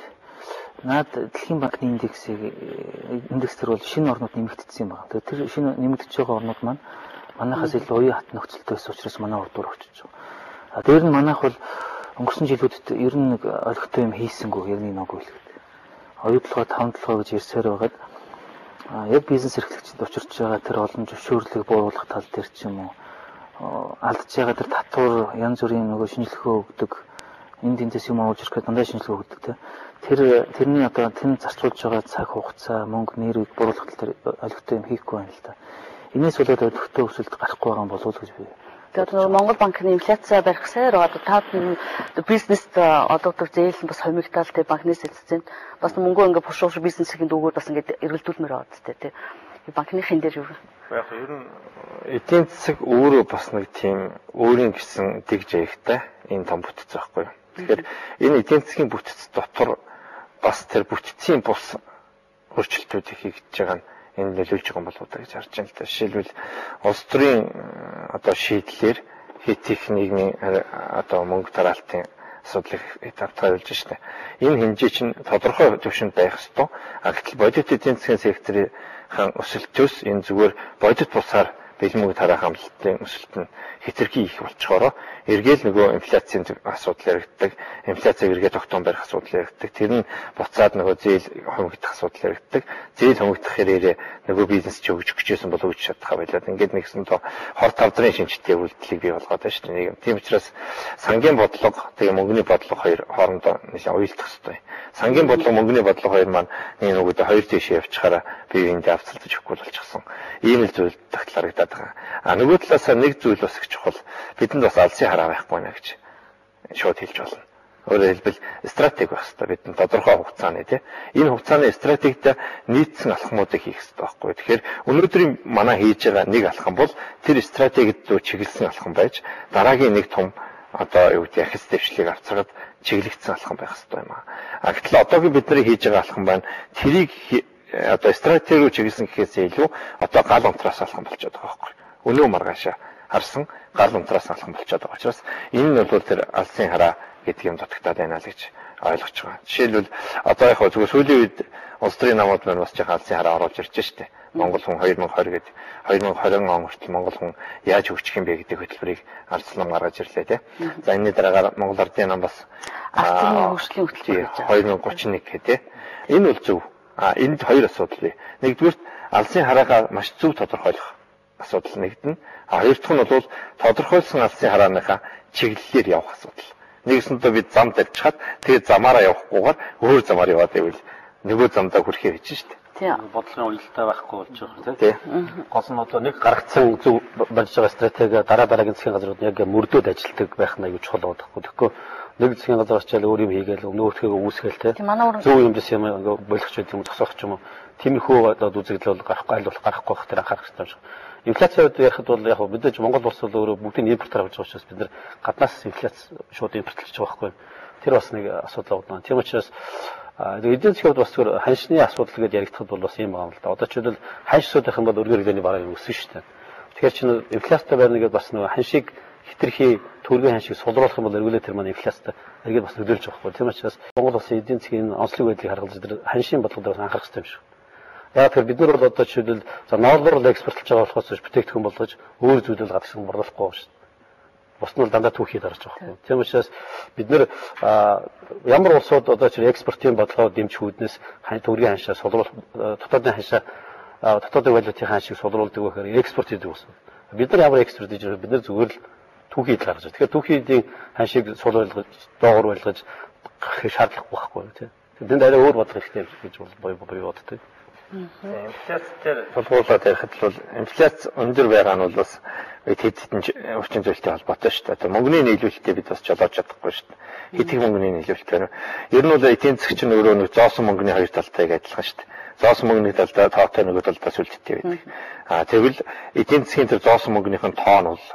S2: Наад дэлхийн банкны индекс төр бол шинэ орнууд нэмэгдсэн юм байна. Тэр шинэ нэмэгдэж байгаа орнууд маань манайхаас илүү уян хат нөхцөлтэй байсан учраас манай урдуур очиж байгаа. Дээр нь манайх бол өнгөрсөн жилүүдэд ер нь нэг олигтой юм хийсэнгүү яг нэг нэг хэлгээд. 2-5 гэж ярьсаар байгаад яг бизнес эрхлэгчид учирч байгаа тэр олон зөвшөөрлийг бууруулах тал дээр ч юм уу алдж байгаа тэр татвар янз бүрийн нөгөө шинжилгээ өгдөг эндээс юм оолж ирэх дандаа шинжилгээ өгдөг те. Тэрний одоо тэн зарцуулж байгаа цаг хугацаа, мөнгө, нэрийг бууруулах тал дээр олигтой юм хийхгүй байна л да. Энээс болоод олигтой өсөлт гарахгүй байгаа юм болов уу гэж би.
S1: Тэгээд Монгол банкны инфляци барих сайр одоо таад бизнест одоо зээл бас хомигтаал те банкнаас хэлцээнд бас мөнгөө ингээ бушууш бизнесийн дүүгээр бас ингээ эргэлдүүлмээр байгаа тест те. Банкныхын дээр юу?
S4: Яг ер нь эдийн засаг өөрөө бас нэг тийм өөрийн гэсэн дэг жаягтай энэ том бүтц байхгүй. Тэгэхээр энэ эдийн засгийн бүтц дотор бас тэр бүтцийн бус өөрчлөлтүүдийг хийж байгаа нь энэ нөлөөлж байгаа юм болоо гэж харж байна л да. Жишээлбэл улс төрийн одоо шийдлэр хит их нийгмийн одоо мөнгө тараалтын асуудлыг тавьж штэ. Энэ хэмжээ чинь тодорхой төвшөнд байх ёстой. Гэтэл бодит эдийн засгийн секторын өсөлтөөс энэ зүгээр бодит бусаар бэлмэг тараах амлалтын өсөлт нь хэтэрхий их болчгоороо эргээл нөгөө инфляцийн асуудал яригддаг, инфляцийг эргээ тогтоон барих асуудал яригддаг. Тэр нь буцаад нөгөө зээл хомигдох асуудал яригддаг. Зээл хомигдох хэрэг нөгөө бизнес ч өгч гэжсэн бол өгч чадхаа байлаад ингээд нэгсэн тоо хор тавдрын шинжилтийн үйлдэлийг бий болгоод байна шүү дээ. Тийм учраас сангийн бодлого тэгээ мөнгөний бодлого хоёр хоорондоо нэлээд уялдах хэрэгтэй. Сангийн бодлого мөнгөний бодлого хоёр маань нэг нөгөөдөө хоёр тийш явчихаараа биеиндээ авцалдаж өгөхгүй болчихсон. Ийм л зүйл тагтларагдаад байгаа. Нөгөө талаас нэг зүйл бас их чухал. Бидэнд бас алсын хараа байхгүй нэ гэж шууд хэлж болно. Өөрөөр хэлбэл стратеги байх хэрэгтэй. Бидэнд тодорхой хугацааны тийм. Энэ хугацааны стратегид нийцсэн алхмуудыг хийх хэрэгтэй байхгүй. Тэгэхээр өнөөдрийн манай хийж байгаа нэг алхам бол тэр стратегид рүү чиглэсэн алхам байж дараагийн нэг том одоо юу гэдэг ахис дэвшлийг авцгаад чиглэгдсэн алхам байх хэрэгтэй юм аа. Гэтэл одоогийн бидний хийж байгаа алхам байна. Тэрийг одоо стратеги рүү чиглэсэн гэхээс илүү одоо гал унтраас алхам болчиход байгаа байхгүй. Өнөө маргаашаа харсан гал унтраас алхам болчиход байгаа учраас энэ нь бол тэр алсын хараа гэдэг юм дутагтаад байна л гэж ойлгож байгаа. Жишээлбэл одоо яг зүгээр сүүлийн үед улс төрийн намууд маань бас жоохон алсын хараа оруулж ирж штэ. Монгол хүн 2020 гэдэг 2020 он хүртэл Монгол хүн яаж хөгжих юм бэ гэдэг хөтөлбөрийг арслан гаргаж ирлээ тий. За энэний дараагаар Монгол Ардын нам бас
S1: ардын хөгжлийн хөтөлбөр гэж
S4: 2031 гэх тий. Энэ бол зөв. Энд хоёр асуудал бий. Нэгдүгээр алсын хараагаа маш зөв тодорхойлох асуудал нэгдэнэ. Хоёр дахь нь бол тодорхойлсон алсын харааныхаа чиглэлээр явах асуудал. Нэгсэндээ бид зам тавьчихад тэгээд замаараа явахгүйгээр өөр замаар яваад байвал нөгөө замдаа хүрэхээр хийж штэ.
S1: Тийм.
S3: Бодлогын уялдаа байхгүй болж байгаа тийм. Гол нь одоо нэг гаргацсан зөв болж байгаа стратеги дараагийн засгийн газрууд яг мөрдөөд ажилтдаг байх нь аюул чухал байдаг. Тэгэхгүй нэг засгийн газар очиад өөр юм хийгээл өөртөө үүсгээл тийм. Зөв юм дэс юм болгоч байт юм зогсоох юм. Тиймэрхүү одоо үзэгдэл бол гарахгүй бах тэр анхаарах хэрэгтэй юм шиг. Инфляцид ярихад бол яг мэдээж Монгол улс бол өөрөө бүгдийг импортоор авч байгаа учраас бид нар гаднаас инфляц шууд импортлж байгаа байхгүй. Тэр бас нэг асуудал байна. Тийм учраас эдийн засгийн хувьд бас зөвхөн ханшны асуудал гэж яригдахад бол бас юм байна л да. Одоо ч үл ханш асуудах юм бол өргөр хэлний бараа өссөн шүү дээ. Тэгэхээр чинь инфляцтай байна гэдэг бас нэг ханшийг хитрхи төргийн ханшийг сулруулах юм бол регулятор маань инфляцтай эргээд бас нөлөөлж байгаа байхгүй. Тийм учраас Монгол улсын эдийн засгийн онцлог байдлыг харгалзаж тэр ханшийн бодлогоор бас анхаарах хэрэгтэй юм шиг. Яг тэр бид нар бол одоо жишээлбэл за ноолоор л экспортлж байгаа болохоос бүтээгдэхүүн болгож өөр зүйлэл гадагш борлуулахгүй байна шүү дээ. Бус нь бол дандаа түүхий дарж байгаа. Тийм учраас бид нар ямар улсууд одоо ч экспортын бодлогоо дэмжих үүднээс төргийн ханшаа сулруулах дотоодын ханшаа дотоодын валютын ханшийг сулруулдаг байхээр экспорт хийдэг болсон. Бид нар ямар экспорт хийж байгаа бид нар зүгээр л түүхийд гаргаж. Тэгэхээр түүхийдийн ханшийг сулруулж доогуур байлгаж шаардлагагүй байхгүй тийм. Тэнд арай өөр бодлого хэрэгтэй гэж бол боддог. Инфляц дээр тулгуурлаад ярихад бол инфляц өндөр байгаа нь бол бас хэд хэдэн орчин зүйлтэй холбоотой шүү дээ. Мөнгөний нийлүүлэлтээ бид бас жолоож чадахгүй шүү дээ. Хэд их мөнгөний нийлүүлэлт байна. Ер нь бол эдийн засгч нь өөрөө нэг зоосон мөнгөний хоёр талтай адилхан шүү дээ. Зоосон мөнгөний талдаа тоотой нөгөө талдаа сүлжтэй байдаг. Тэгвэл эдийн засгийн тэр зоосон мөнгөнийх нь тоо нь бол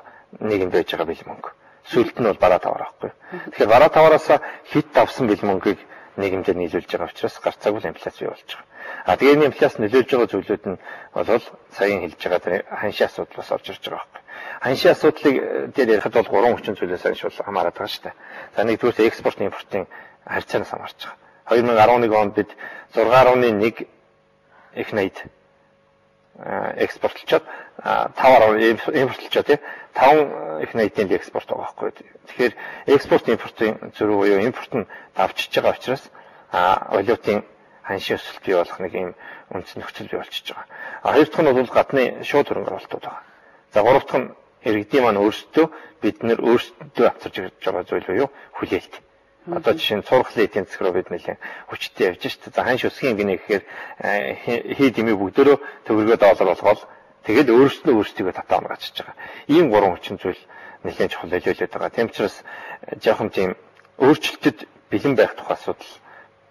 S3: нэг юм байж байгаа бил мөнгө. Сүлт нь бол бараа тавар байхгүй. Тэгэхээр бараа тавараас хэд давсан бил мөнгийг нийгэмдээ нийлүүлж байгаа учраас гарцаагүй инфляц бий болж байгаа. Тэгээ энэ инфляц нөлөөлж байгаа зүйлүүд нь бол саяхан хэлж байгаа тэр ханшийн асуудал бас орж ирж байгаа байхгүй. Ханшийн асуудлыг дээр ярихад бол 3 хүчин зүйлээс шууд хамаарат байгаа шүү дээ. За нэгдүгээр экспорт импортын харьцаанаас хамаарч байгаа.
S4: 2011 онд бид 6.1 их найд экспортлчод 5 импортлчод тий 5 их найдын экспорт байгаа байхгүй. Тэгэхээр экспорт импортын зөрүү буюу импорт нь давчиж байгаа учраас валютын ханшийн өсөлт бий болох нэг юм үндэс нөхцөл бий болчихж байгаа. Хоёр дахь нь бол гадны шууд хөрөнгө оруулалтууд байгаа. За гурав дахь нь иргэдийн маань өөрсдөө бид нэр өөрсдөө авчирж ирж байгаа зүйл буюу хүлээлт. Одоо жишээ нь цурхлын эдийн засаг руу бид нэлээд хүчтэй явж шүү дээ. За ханш өсгийн гинэ гэхээр хий дэмий бүгдөө төгрөгөө доллар болгоод тэгээд өөрсдөө татаа амгаачиж байгаа. Ийм гурван хүчин зүйл нэлээд чухал хэлүүлээд байгаа. Тийм учраас жоохон тийм өөрчлөлтөд бэлэн байх тухай асуудал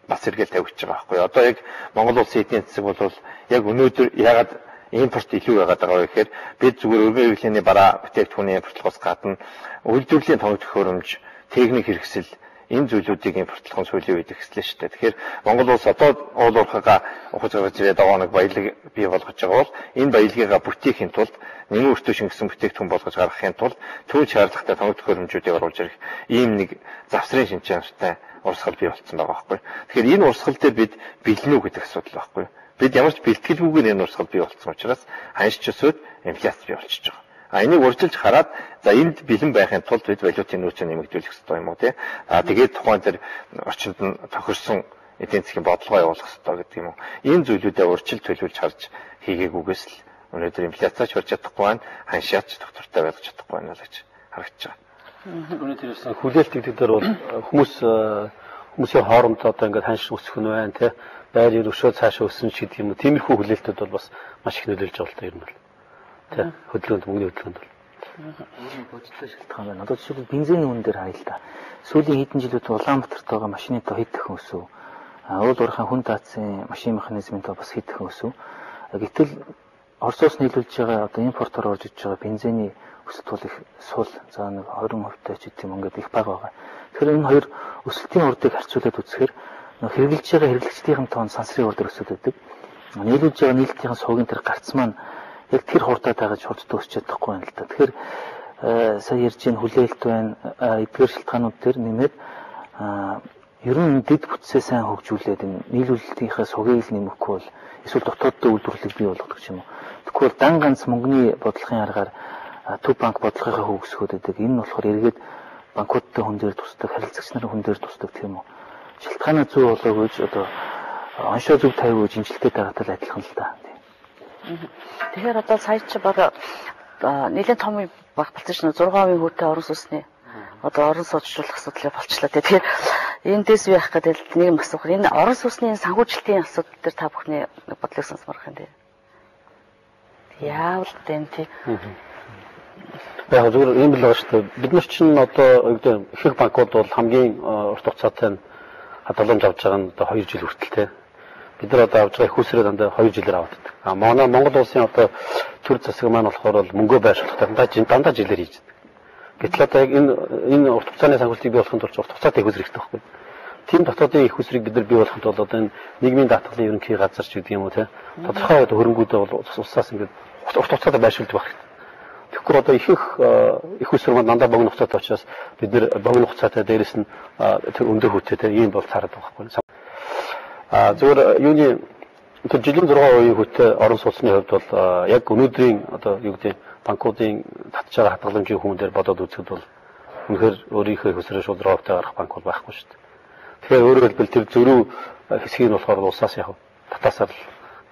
S4: бас эргэл тавьж байгаа байхгүй. Одоо яг Монгол улсын эдийн засаг бол яг өнөөдөр ягаад импорт илүү байгаад байгаа вэ гэхээр бид зүгээр өргөн хэрэглээний бараа бүтээгдэхүүний импортлохоос гадна үйлдвэрлэлийн тоног төхөөрөмж, техник хэрэгсэл энэ зүйлүүдийг импортлох нь сүүлийн үед ихслээ шүү дээ. Тэгэхээр Монгол улс одоо уул уурхайгаа ухаж гаргаж ирээд байгаа нэг баялаг бий болгож байгаа бол энэ баялагыгаа бүтээхийн тулд нэмэн өртөө шингэсэн бүтээгдэхүүн болгож гаргахын тулд түүний шаардлагатай тоног төхөөрөмжүүдийг оруулж ирэх ийм нэг завсрын шинжтэй урсгал бий болсон байгаа байхгүй. Тэгэхээр энэ урсгал дээр бид бэлэн үү гэдэг асуудал байхгүй. Бид ямар ч бэлтгэлгүйгээр энэ урсгал бий болсон учраас ханшч өсөд инфляц бий болчихж байгаа. Энийг урьдчилж хараад за энд бэлэн байхын тулд бид валютын нөөцөө нэмэгдүүлэх хэрэгтэй юм уу тий. Тэгээд тухайн тэр орчинд нь тохирсон эдийн засгийн бодлогоо явуулах хэрэгтэй гэдэг юм уу. Энэ зүйлүүдэд урьдчил төлөвлөж харж хийгээгүйгээс л өнөөдөр инфляцаач барьж чадахгүй байна, ханшаач доктортой байлгаж чадахгүй байна л гэж харагдаж байгаа.
S3: Өнөөдөр ирсэн хүлээлт гэдэг дээр бол хүмүүсийн хооронд одоо ингээд ханш өсөх нь байна тий. Байр өршөө цаашаа өссөн ч гэдэг юм уу. Тиймэрхүү хүлээлтүүд бол бас маш их нөлөөлж байгаа л та юм байна. Тэ хөдөлгөөнд мөнгөний хөдөлгөөнд бол
S2: бодлоо шалтгаан байна. Одоо жишээлбэл бензиний үн дээр харъя л да. Сүүлийн хэдэн жилүүд Улаанбаатарт байгаа машины тоо хэд дахин өсөв. Уул уурхайн хүн даацын машин механизмын тоо бас хэд дахин өсөв. Гэтэл Оросоос нийлүүлж байгаа одоо импортоор орж иж байгаа бензиний өсөлт бол их сул. За нэг 20% ч гэдэг юм ингээд их бага байгаа. Тэгэхээр энэ хоёр өсөлтийн урдыг харьцуулаад үзэхээр хэрэгжилж байгаа хэрэглэгчдийн тоон сансрын урд өсөд байдаг. Нийлүүлж байгаа нийлтийн суугийн тэр гарц маань яг тэр хурдаа дагаж хурдтай өсч чадахгүй байна л да. Тэгэхээр сая ярьж энэ хүлээлт байна, эдгээр шалтгаанууд төр нэмээд ер нь дэд бүтцээ сайн хөгжүүлээд энэ нийлүүлэлтийнхээ сугийг нэмэхгүй бол эсвэл дотооддоо үйлдвэрлэлийг бий болгох юм уу. Тэгвэл дан ганц мөнгөний бодлогын аргаар төв банк бодлогынхаа хөгжсгөөд байдаг. Энэ нь болохоор эргээд банкудтай хүн дээр тусдаг, харилцагч нарын хүн дээр тусдаг тийм үү. Шалтгаанаа зөв болоогүй ч одоо оншоо зөв тавиуж имжилтэй байгаатай адилхан л да.
S1: Тэгэхээр одоо сая чи баг нэлээд том баг болчихсон 6% хүүтэй орон сууцны одоо орон сууцчлах асуудал болчлаа. Тэгэхээр эндээс юу яах гэдэг нэг юм асуух. Энэ орон сууцны санхүүжилтийн асуудал дээр та бүхний бодлыг сонсморох юм дээ. Яавал тэнти.
S3: Яг зөвхөн юм л байгаа шүү дээ. Бид нар чинь одоо их банкуд бол хамгийн урт хугацаатай хадгаламж авч байгаа нь одоо 2 жил хүртэл те. Бид нар одоо авж байгаа их усрээ дандаа 2 жилээр авдаг. Манай Монгол улсын одоо төр засаг маань болохоор бол мөнгөө байршуулах дандаа жилээр хийж байдаг. Гэтэл одоо яг энэ урт хугацааны санхүүжилтийг бий болохын тулд урт хугацаатай их усрэх хэрэгтэй байхгүй. Тийм дотоодын их усрийг бид нар бий болохын тулд одоо энэ нийгмийн даатгалын ерөнхий газар ч гэдэг юм уу те. Тодорхой хөрөнгүүдээ бол усаас ингээд урт хугацаатай байршуулдаг байх хэрэгтэй. Тэгэхээр одоо их усрын маань дандаа богино хугацаатай учраас бид нар богино хугацаатай дээрэс нь өндөр хүүтэй те ийм бол цаарад байгаа байхгүй. Зүгээр юуны тэр жилийн 6% хүүтэй орон сууцны хувьд бол яг өнөөдрийн одоо юу гэдэг банкуудын татж байгаа хадгаламжийн хүн дээр бодоод үзэхэд бол үнэхээр өөрийнхөө хөсрөө шууд 6%-тай гарах банк бол байхгүй шүү дээ. Тэгэхээр өөрөөр хэлбэл тэр зөрүү хэсгийг нь болохоор улсаас яг татаасаар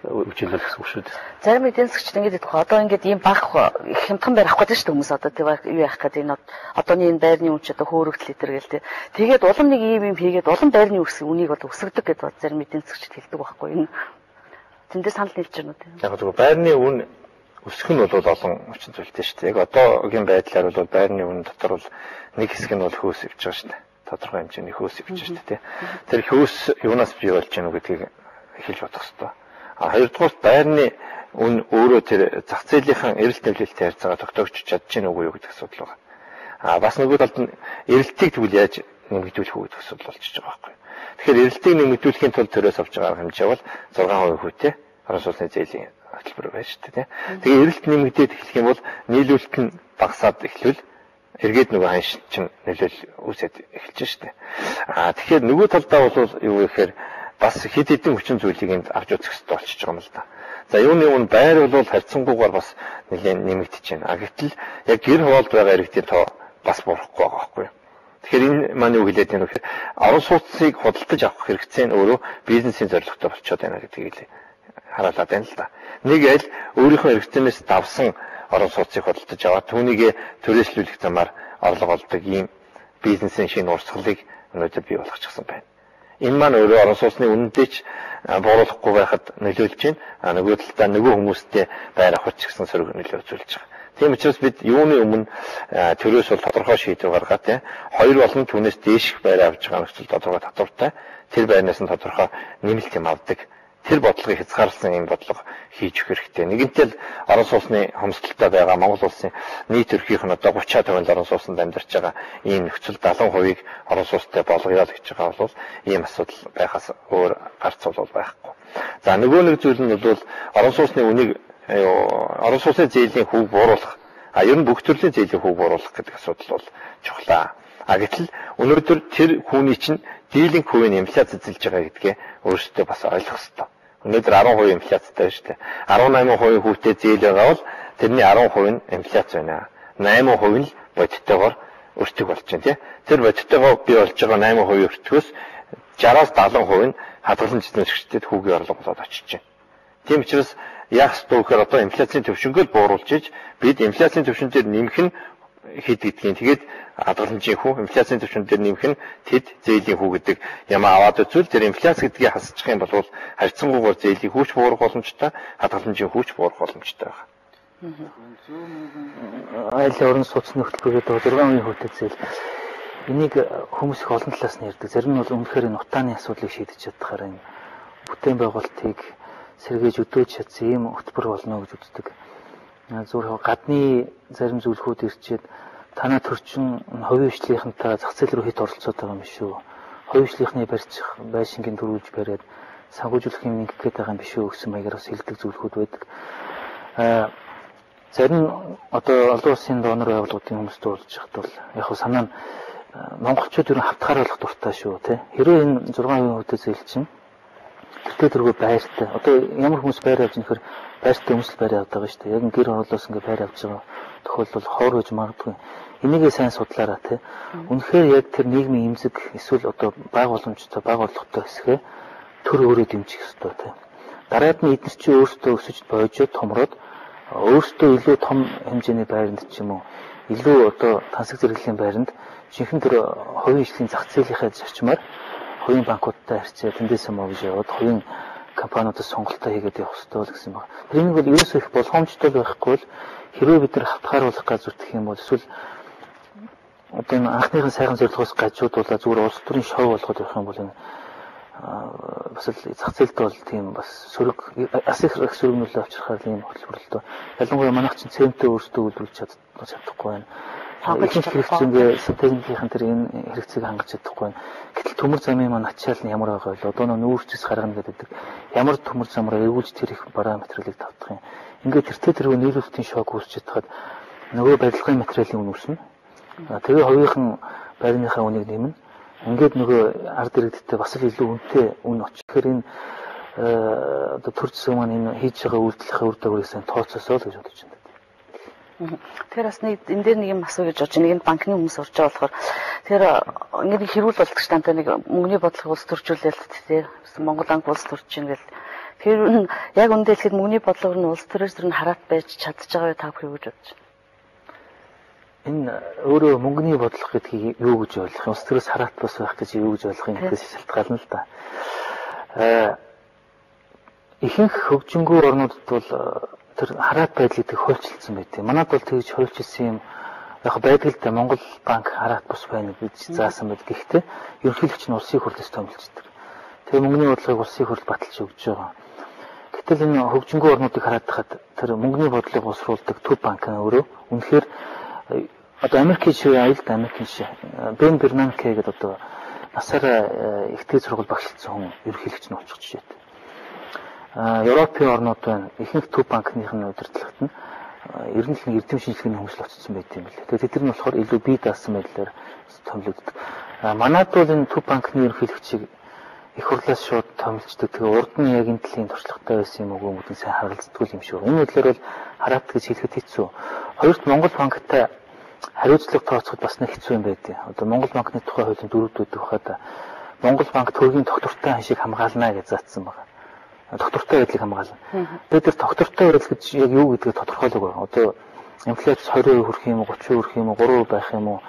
S3: үжилэл гэсэн үг шүү дээ.
S1: Зарим эдийн засгчид ингэж хэлдэг. Одоо ингэж ийм баг хямдхан байр авах гэдэг шүү дээ хүмүүс одоо тийм юу яах гэдэг энэ одооны энэ байрны үн ч одоо хөөрөгдөл литер гээл тийм. Тэгээд улам нэг ийм хийгээд улам байрны үнийг бол өсгөдөг гэдэг зарим эдийн засгчид хэлдэг байхгүй энэ. Тэндээ санал нийлж байна уу тийм.
S4: Яг зөв байрны үн өсөх нь бол олон хүчин зүйлтэй шүү дээ. Яг одоогийн байдлаар бол байрны үн дотор бол нэг хэсэг нь бол хөөс ивж байгаа шүү дээ. Тодорхой хэмжээний хөөс ивж шүү дээ тийм. Тэр хөөс юунаас бий болж гэнэ гэдгийг эхэлж бодох хэрэгтэй. Хоёрдугаар байрны үн өөрөө тэр зах зээлийнхэн эрэлт нэвлэлтэй харьцаагаа тогтоогч чадж гэнэ үгүй юу гэдэг асуудал байна. Бас нөгөө талд нь эрэлтийг тэгвэл яаж нэмэгдүүлэх үү гэдэг асуудал болчихж байгаа байхгүй. Тэгэхээр эрэлтийг нэмэгдүүлэхийн тулд төрөөс авч байгаа хэмжээ бол 6% хүүтэй орон сууцны зээлийн хөтөлбөр байж шүү дээ. Тэгээ эрэлт нэмэгдээд эхлэх юм бол нийлүүлэлт нь багасаад эхлвэл эргээд нөгөө ханш чинь нөлөөл үүсээд эхэлж штэ. Тэгэхээр нөгөө талдаа бол юу гэхээр бас хэд хэдэн хүчин зүйлийг энд авч үзэх хэрэгтэй болчихж байгаа юм л да. За юуны өмнө байр бол харьцангуйгаар бас нэлээд нэмэгдэж байна. Гэтэл яг гэр хуваалд байгаа иргэдийн тоо бас буурахгүй байгаа байхгүй юу. Тэгэхээр энэ маань юу хэлээд байна вэ гэхээр орон сууцыг худалдаж авах хэрэгцээ нь өөрөө бизнесийн зорилготой болчиход байна гэдгийг хараалаад байна л да. Нэг аль өөрийнхөө хэрэгцээнээс давсан орон сууцыг худалдаж аваад түүнийг түрээслүүлэх замаар орлого олдог ийм бизнесийн шинэ урсгалыг өнөөдөр бий болгочихсон байна. Энэ маань өөрөө орон сууцны үнэндээ ч бууруулахгүй байхад нөлөөлж байна. Нөгөө талдаа нөгөө хүмүүстэй байр авах ч гэсэн сөрөг нөлөө үзүүлж байгаа. Тийм учраас бид юуны өмнө төрөөс бол тодорхой шийдвэр гаргаад хоёр болон түүнээс дээшх байр авч байгаа нөхцөл тодорхой татвартай тэр байрнаас нь тодорхой нэмэлт юм авдаг. Тэр бодлогыг хязгаарласан юм бодлого хийж өгөх хэрэгтэй. Нэгэнтээ л орон сууцны хомсдолтой байгаа Монгол улсын нийт эрхийнх нь одоо 30% орон сууцнд амьдарч байгаа ийм нөхцөл 70% орон сууцтай болгоё л гэж байгаа бол ийм асуудал байхаас өөр гарц бол байхгүй. За нөгөө нэг зүйл нь бол орон сууцны үнийг орон сууцны зээлийн хүүг бууруулах, ер нь бүх төрлийн зээлийн хүүг бууруулах гэдэг асуудал бол чухлаа. Гэтэл өнөөдөр тэр хүний чинь дийлэнх хувийн инфляц эзэлж байгаа гэдгээ өөрсдөө бас ойлгох хэрэгтэй. Өнөөдөр 10% инфляцтай шүү дээ. 18% хүүтэй зээл байгаа бол тэрний 10% нь инфляц байна. 8% нь бодиттойгоор өртөг болж байна тий. Тэр бодиттойгоор бий болж байгаа 8% өртгөөс 60-аас 70% нь хадгалан эзэмшигчдэд хүүгийн орлого болоод очиж байна. Тийм учраас яах ёстой вэ гэхээр одоо инфляцийн төвшөнгөө бууруулж иж бид инфляцийн төвшин дээр нэмэх нь хэд гэдгийг тэгээд хадгаламжийн хүү инфляцийн төвшин дээр нэмэх нь тэд зээлийн хүү гэдэг юм аваад үзвэл тэр инфляц гэдгийг хасчих юм бол харьцангуйгаар зээлийн хүүч буурах боломжтой, хадгаламжийн хүүч буурах боломжтой байна.
S2: Айл орон сууцны хөтөлбөрөд 6% хүүтэй зээл. Энийг хүмүүс их олон талаас нь ярьдаг. Зарим нь бол үнэхээр энэ утааны асуудлыг шийдэж чадхаар энэ бүтээн байгуулалтыг сэргээж өдөөж чадсан ийм хөтөлбөр болно гэж үздэг. Зүгээр гадны зарим зөвлөхүүд ирчээд танаа төрчин хувийн хвшлийнхэнтэй зах зээл рүү хит оролцоод байгаа юм биш үү? Хувийн хвшлийнхний барьчих байшингийн төрүүлж бариад санхүүжүүлэх юм ингэх гээд байгаа юм биш үү гэсэн маягаар бас хэлдэг зөвлөхүүд байдаг. Зарим одоо олон улсын донор байгууллагуудын хүмүүстэй уулзж байхад бол яг хөө санаа нь монголчууд ер нь хавтгаар болох дуртай шүү тий. Хэрвээ энэ 6% хөтө зээл чинь тэр төргөө байртай. Одоо ямар хүмүүс байр авч нэхэр байртай өмсөл байр авдаг байгаа шүү дээ. Яг гэр хороолоос ингээ байр авч байгаа тохиолдол хоор гэж магадгүй. Энийгээ сайн судлаараа тий. Үнэхээр яг тэр нийгмийн эмзэг эсвэл одоо бага боломжтой, бага орлоготой хэсгээ төр өөрөө дэмжих ёстой тий. Дараад нь эдгээр чинь өөрсдөө өсөж боожод томроод өөрсдөө илүү том хэмжээний байранд ч юм уу илүү одоо тансаг зэрэглэлийн байранд жинхэнэ тэр хувийн хвшлийн зах зээлийнхээ зарчмаар хувийн банкудтай харьцаа тэндээс мовж яваад хувийн компаниудаас сонголтоо хийгээд явах хэрэгтэй л гэсэн байна. Тэрнийг бол ерөөсөө их болгоомжтой байхгүй бол хэрвээ бид нар хавтгааруулах гэж зүтгэх юм бол эсвэл одоо энэ анхныхын сайхан зорилгоос гажуудуулаад зүгээр улс төрийн шоу болгоод явах юм бол энэ бас л зах зээлд бол тийм бас сөрөг ас их сөрөгнөлөө авчрахаар ийм хөтөлбөрлөлтөө ялангуяа манайх чинь цемтэй өөрсдөө үйлдвэрлэж чадахгүй байна. Хангалттай хэрэгцээгээ стратегийн тэр энэ хэрэгцээг хангаж чадахгүй байна. Гэтэл төмөр замын маань ачаал нь ямар байгаа вэ? Одоо нүүрчс гаргана гэдэг. Ямар төмөр замаар эвгүүлж тэр их бараа материалыг тавдах юм. Ингээд тэртээ нийлүүлэлтийн шок үүсчихэд хаад нөгөө барилгын материалын үн үүснэ. Тэгээ хувийнхан байрныхаа үнийг нэмнэ. Ингээд нөгөө ард иргэдтэй бас л илүү үнэтэй үн очихээр энэ одоо төр зэсэг маань энэ хийж байгаа үйлдэлийнхээ үр дагаврыг сайн тооцоосоо л гэж бодож байна.
S1: Тэр бас нэг энэ дээр нэг юм асуу гэж бодож байна. Нэг банкны хүмүүс урж байгаа болохоор тэр ингээд хэрүүл болдог ч тантай нэг мөнгөний бодлого улс төржүүлэлт тий. Монгол банк улс төрж чинь гэл тэр яг үндэ хэлэхэд мөнгөний бодлого нь улс төрөөс тэр нь хараат байж чадчих байгаа та бүхэн гэж бодож байна.
S2: Энэ өөрөө мөнгөний бодлого гэдгийг юу гэж ойлгох юм? Улс төрөөс хараат бас байх гэж юу гэж ойлгох юм гэдгээс шалтгаална л да. Ихэнх хөгжингүү орнуудад бол тэр хараат байдлыг хуульчилсан байдаг. Манайд бол тэгж хуульчилсан юм яг байдаг л да. Монгол банк хараат бус байна гэж заасан байдаг. Гэхдээ ерөнхийлөгч нь улсын хурлаас томилждаг. Тэгээ мөнгөний бодлогыг улсын хурл баталж өгч байгаа. Гэтэл энэ хөгжингүү орнуудыг хараад хахад тэр мөнгөний бодлогыг боловсруулдаг төв банк нь өөрөө үнэхээр одоо Америкийн шивээ аюулт Америкийн шив Бен Бернанке гэдэг одоо насаараа ихтэй сургууль багшлсан хүн ерөнхийлөгч нь очих жишээ. Европын орнууд байна. Ихэнх төв банкных нь удирдлагт нь ер нь л нэг эрдэм шинжилгээний хүмүүс л очсон байт юм билээ. Тэгээд тэд нар нь болохоор илүү бие даасан байдлаар томилогддог. Манайд бол энэ төв банкны ерөнхийлөгчийг их хурлаас шууд томилждаг. Тэгээ урд нь яг энэ төлөлийн туршлагатай байсан юм уу гэдгийг сайн харгалздаг юм шиг. Энэ үдлээр бол хараат гэж хэлэхэд хэцүү. Хоёрт Монгол банктай хариуцлага тооцоход бас нэг хэцүү юм байдیں۔ Одоо Монгол банкны тухай хуулийн 4-д байхад Монгол банк төрийн доктортой ханшийг хамгаална гэж заасан байна. Доктортой байдлыг хамгаална. Бид тэр доктортой байдал гэж яг юу гэдгийг тодорхойлоогүй. Одоо инфляц 20% хүрэх юм уу, 30% хүрэх юм уу, 3% байх юм уу?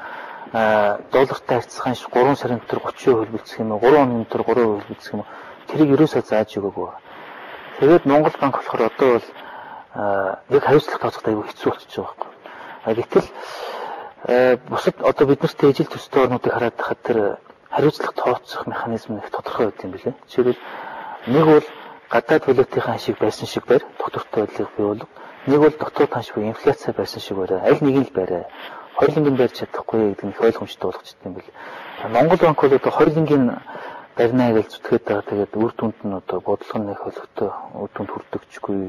S2: Доллартай харьцах ханш 3 сарын дотор 30% хөлбөлцөх юм уу, 3 хоногийн дотор 3% хөлбөлцөх юм уу? Тэрийг ерөөсөө зааж өгөөгүй. Тэгээд Монгол банк болохоор одоо бол яг хариуцлага тооцоход аягүй хэцүү болчихж байгаа байхгүй. Гэтэл бусад одоо бид нарт ижил төстэй орнуудыг хараад байхад тэр хариуцлага тооцох механизм их тодорхой байт юм билээ. Жишээлбэл нэг бол гадаад валютын ханшийг байсан шиг байр, доктортой байдлыг бий болгох. Нэг бол дотоод ханш буюу инфляци байсан шиг байраа. Аль нэгийг л байраа. Хоёулангийн барьж чадахгүй гэдэг нь их ойлгомжтой болгочихсон юм билээ. Монгол банк бол одоо хоёулангийн барьнаа гэж зүтгээд байгаа. Тэгээд үр дүнд нь одоо бодлого нь их хөлөгтэй үр дүнд хүрдэгчгүй.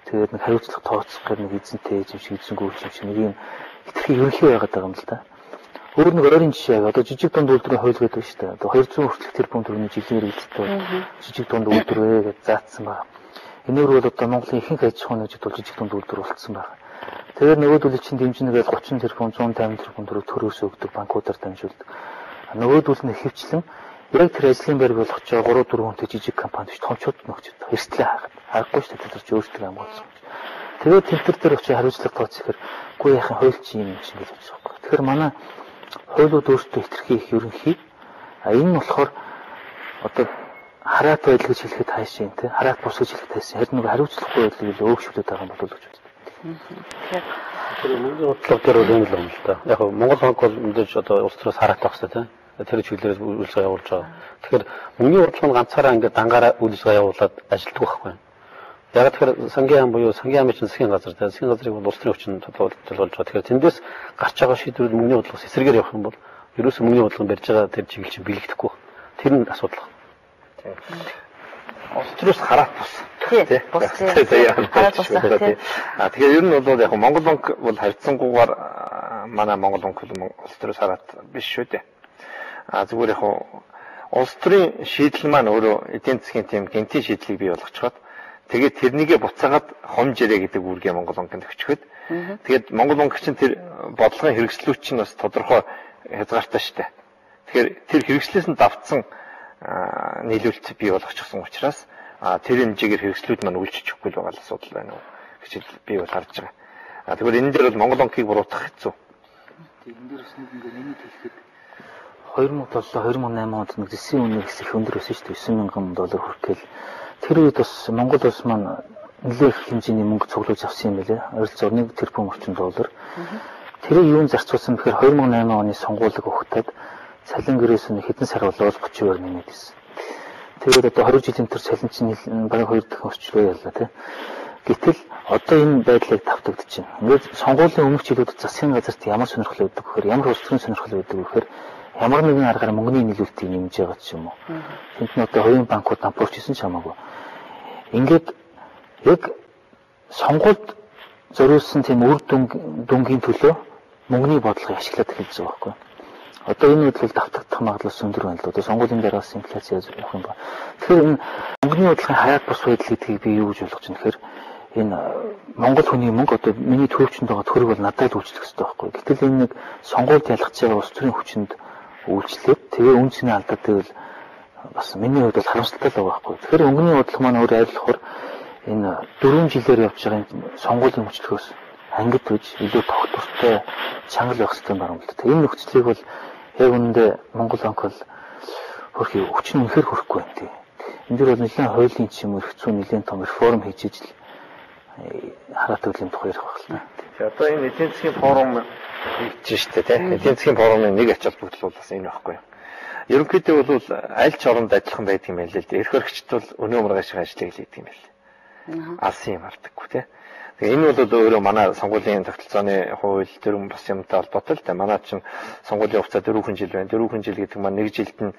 S2: Тэгээд нэг хариуцлага тооцох гэдэг нэг эзэнтэй юм шиг эзэнгүй юм шиг нэг юм хитрхи ерөнхий байгаад байгаа юм л да. Өөр нэг ойрын жишээ одоо жижиг дунд үйлдвэрийн хууль гэдэг шүү дээ. Одоо 200 хүртэлх тэрбум төгрөгийн жилийн хэрэгэлттэй жижиг дунд үйлдвэр гэж заасан байна. Энээр бол одоо Монголын ихэнх аж ахуйн нэгжид бол жижиг дунд үйлдвэр болцсон байна. Тэгээд нөгөөдөл чинь дэмжинэгээл 30 тэрбум 150 тэрбум төгрөг төрөөс өгдөг банкудаар дамжуулдаг. Нөгөөдөл нь хэвчлэн яг тэр ажлын байр болгож байгаа 3-4 хүнтэй жижиг компани биш томчууд нөхцөд эрсдлээ хаагаад аргагүй шүү дээ тэр чинь өөрсдөө амгаалсан. Тэгээд тэмдэгтэр дээр очиж хариуцлага тооцохоор үгүй яхан хууль чинь юм чинь гэж бодож байгаа. Тэгэхээр манай хуулиуд өөрсдөө хитрхи их ерөнхий. Энэ нь болохоор одоо хараат байдал гэж хэлэхэд хайшин тий хараат бус гэж хэлэхэд хайшин. Харин нэг хариуцлагагүй байдлыг илүү өөгшүүлээд байгаа юм болов уу гэж боддог.
S3: Тэгэхээр мөнгөний бодлого дээр бол юм л юм л да. Яг Монгол банк бол мэдээж одоо улс төрөөс хараат авах хэрэгтэй тий. Тэр чиглэлээр үйлчлэг явуулж байгаа. Тэгэхээр мөнгөний бодлого нь ганцаараа ингээд дангаараа үйлчлэг явуулаад ажилтдаг байхгүй. Яг тэгэхээр сангийн яам буюу сангийн яамын засгийн газар тий засгийн газрыг бол улс төрийн хүчин төлөвлөж байгаа. Тэгэхээр тэндээс гарч байгаа шийдвэрүүд мөнгөний бодлогоос эсрэгээр явах юм бол ерөөсөө мөнгөний бодлого барьж байгаа тэр чиглэл чинь бэлэгдэхгүй. Тэр нь асуудал.
S4: Тийм. Улс төрөөс хараат бус.
S1: Тий. Бус тий. Хараат бус тий.
S4: Тэгэхээр ер нь бол яг Монгол банк бол харьцангуйгаар манай Монгол банк бол улс төрөөс хараат биш шүү дээ. Зүгээр яг улс төрийн шийдэл маань өөрөө эдийн засгийн тийм гэнтийн шийдлийг бий болгочиход тэгээд тэрнийгээ буцаагаад хомжирэ гэдэг үүргээ Монгол банкнд өгчөхөд тэгээд Монгол банк чинь тэр бодлогын хэрэгслүүд чинь бас тодорхой хязгаартай шүү дээ. Тэгэхээр тэр хэрэгслээс нь давтсан нийлүүлэлт бий болгочихсон учраас тэр хэмжээгээр хэрэгслүүд маань үйлчлэхгүй л байгаа асуудал байна уу гэж би бол харж байгаа. Тэгэхээр энэ дээр бол Монгол банкыг буруутгах хэцүү.
S2: Энэ дээр бас нэг нэмэт хэлэхэд 2007-2008 онд нэг зэсийн үнэ их өндөр өссөн шүү дээ. $9,000 хүрэхэл тэр үед бас Монгол улс маань нэлээд их хэмжээний мөнгө цуглуулж авсан юм байлээ. Ойролцоогоор $1 тэрбум орчим доллар. Тэрийг юунд зарцуулсан бэхээр 2008 оны сонгуулийг өгөхөд цалин гэрээс нь хэдэн сар болоод 30% нэмээд ирсэн. Тэгээд одоо 20 жилийн тэр цалин чинь бараг 2 дахин өсчлөө ялла тий. Гэтэл одоо энэ байдлыг давтагдаж байна. Ингээд сонгуулийн өмнөх жилүүдэд засгийн газарт ямар сонирхол өгдөг гэхээр ямар улс төрийн сонирхол өгдөг гэхээр ямар нэгэн аргаар мөнгөний нийлүүлэлтийг нэмж байгаа ч юм уу. Тэнд нь одоо хувийн банкуд дампуурч исэн ч хамаагүй. Ингээд яг сонгуульд зориулсан тийм үр дүнгийн төлөө мөнгөний бодлогыг ашиглаад эхэлж байгаа байхгүй. Одоо энэ үйл давтагдах магадлал өндөр байна л да. Одоо сонгуулийн дараас инфляци явах юм ба. Тэгэхээр энэ мөнгөний бодлогын хаяат бус байдал гэдгийг би юу гэж ойлгож байна гэхээр энэ Монгол хүний мөнгө одоо миний төвчөнд байгаа төгрөг бол надад үйлчлэх хэрэгтэй байхгүй. Гэтэл энэ нэг сонгуульд ялгаж байгаа улс төрийн хүчинд үйлчлээд тэгээ үнцний алдаатай бол бас миний хувьд бол харамсалтай л байгаа байхгүй. Тэгэхээр мөнгөний бодлого маань өөр айлхаар энэ 4 жилээр явж байгаа сонгуулийн хүчлөхөөс ангид үж илүү тогтвортой чанга байх хэрэгтэй юм байна л да. Энэ нөхцөлийг бол яг үүндээ Монгол банк бол хөрхий хүчин үнэхээр хөрөхгүй байна тий. Энд дэр бол нэлээд хуулийн ч юм уу хэцүү нэлээд том реформ хийж ижил хараат үлийн тухай ярих байх л та.
S4: Одоо энэ эдийн засгийн форум хийж штэ тий. Эдийн засгийн форумын нэг ач холбогдол бол бас энэ байхгүй юу. Ерөнхийдөө бол аль ч оронд ажиллахан байдаг юм байл л дээ. Эрх хөрөгчд бол өнөө мөр гашиг ажлыг хийдэг юм байл. Алсын юм ардаггүй тий. Тэгээ энэ бол өөрөө манай сонгуулийн тогтолцооны хууль төрөм бас юмтай холбоотой л да. Манай чинь сонгуулийн хугацаа 4 жил байна. 4 жил гэдэг маань 1 жилд нь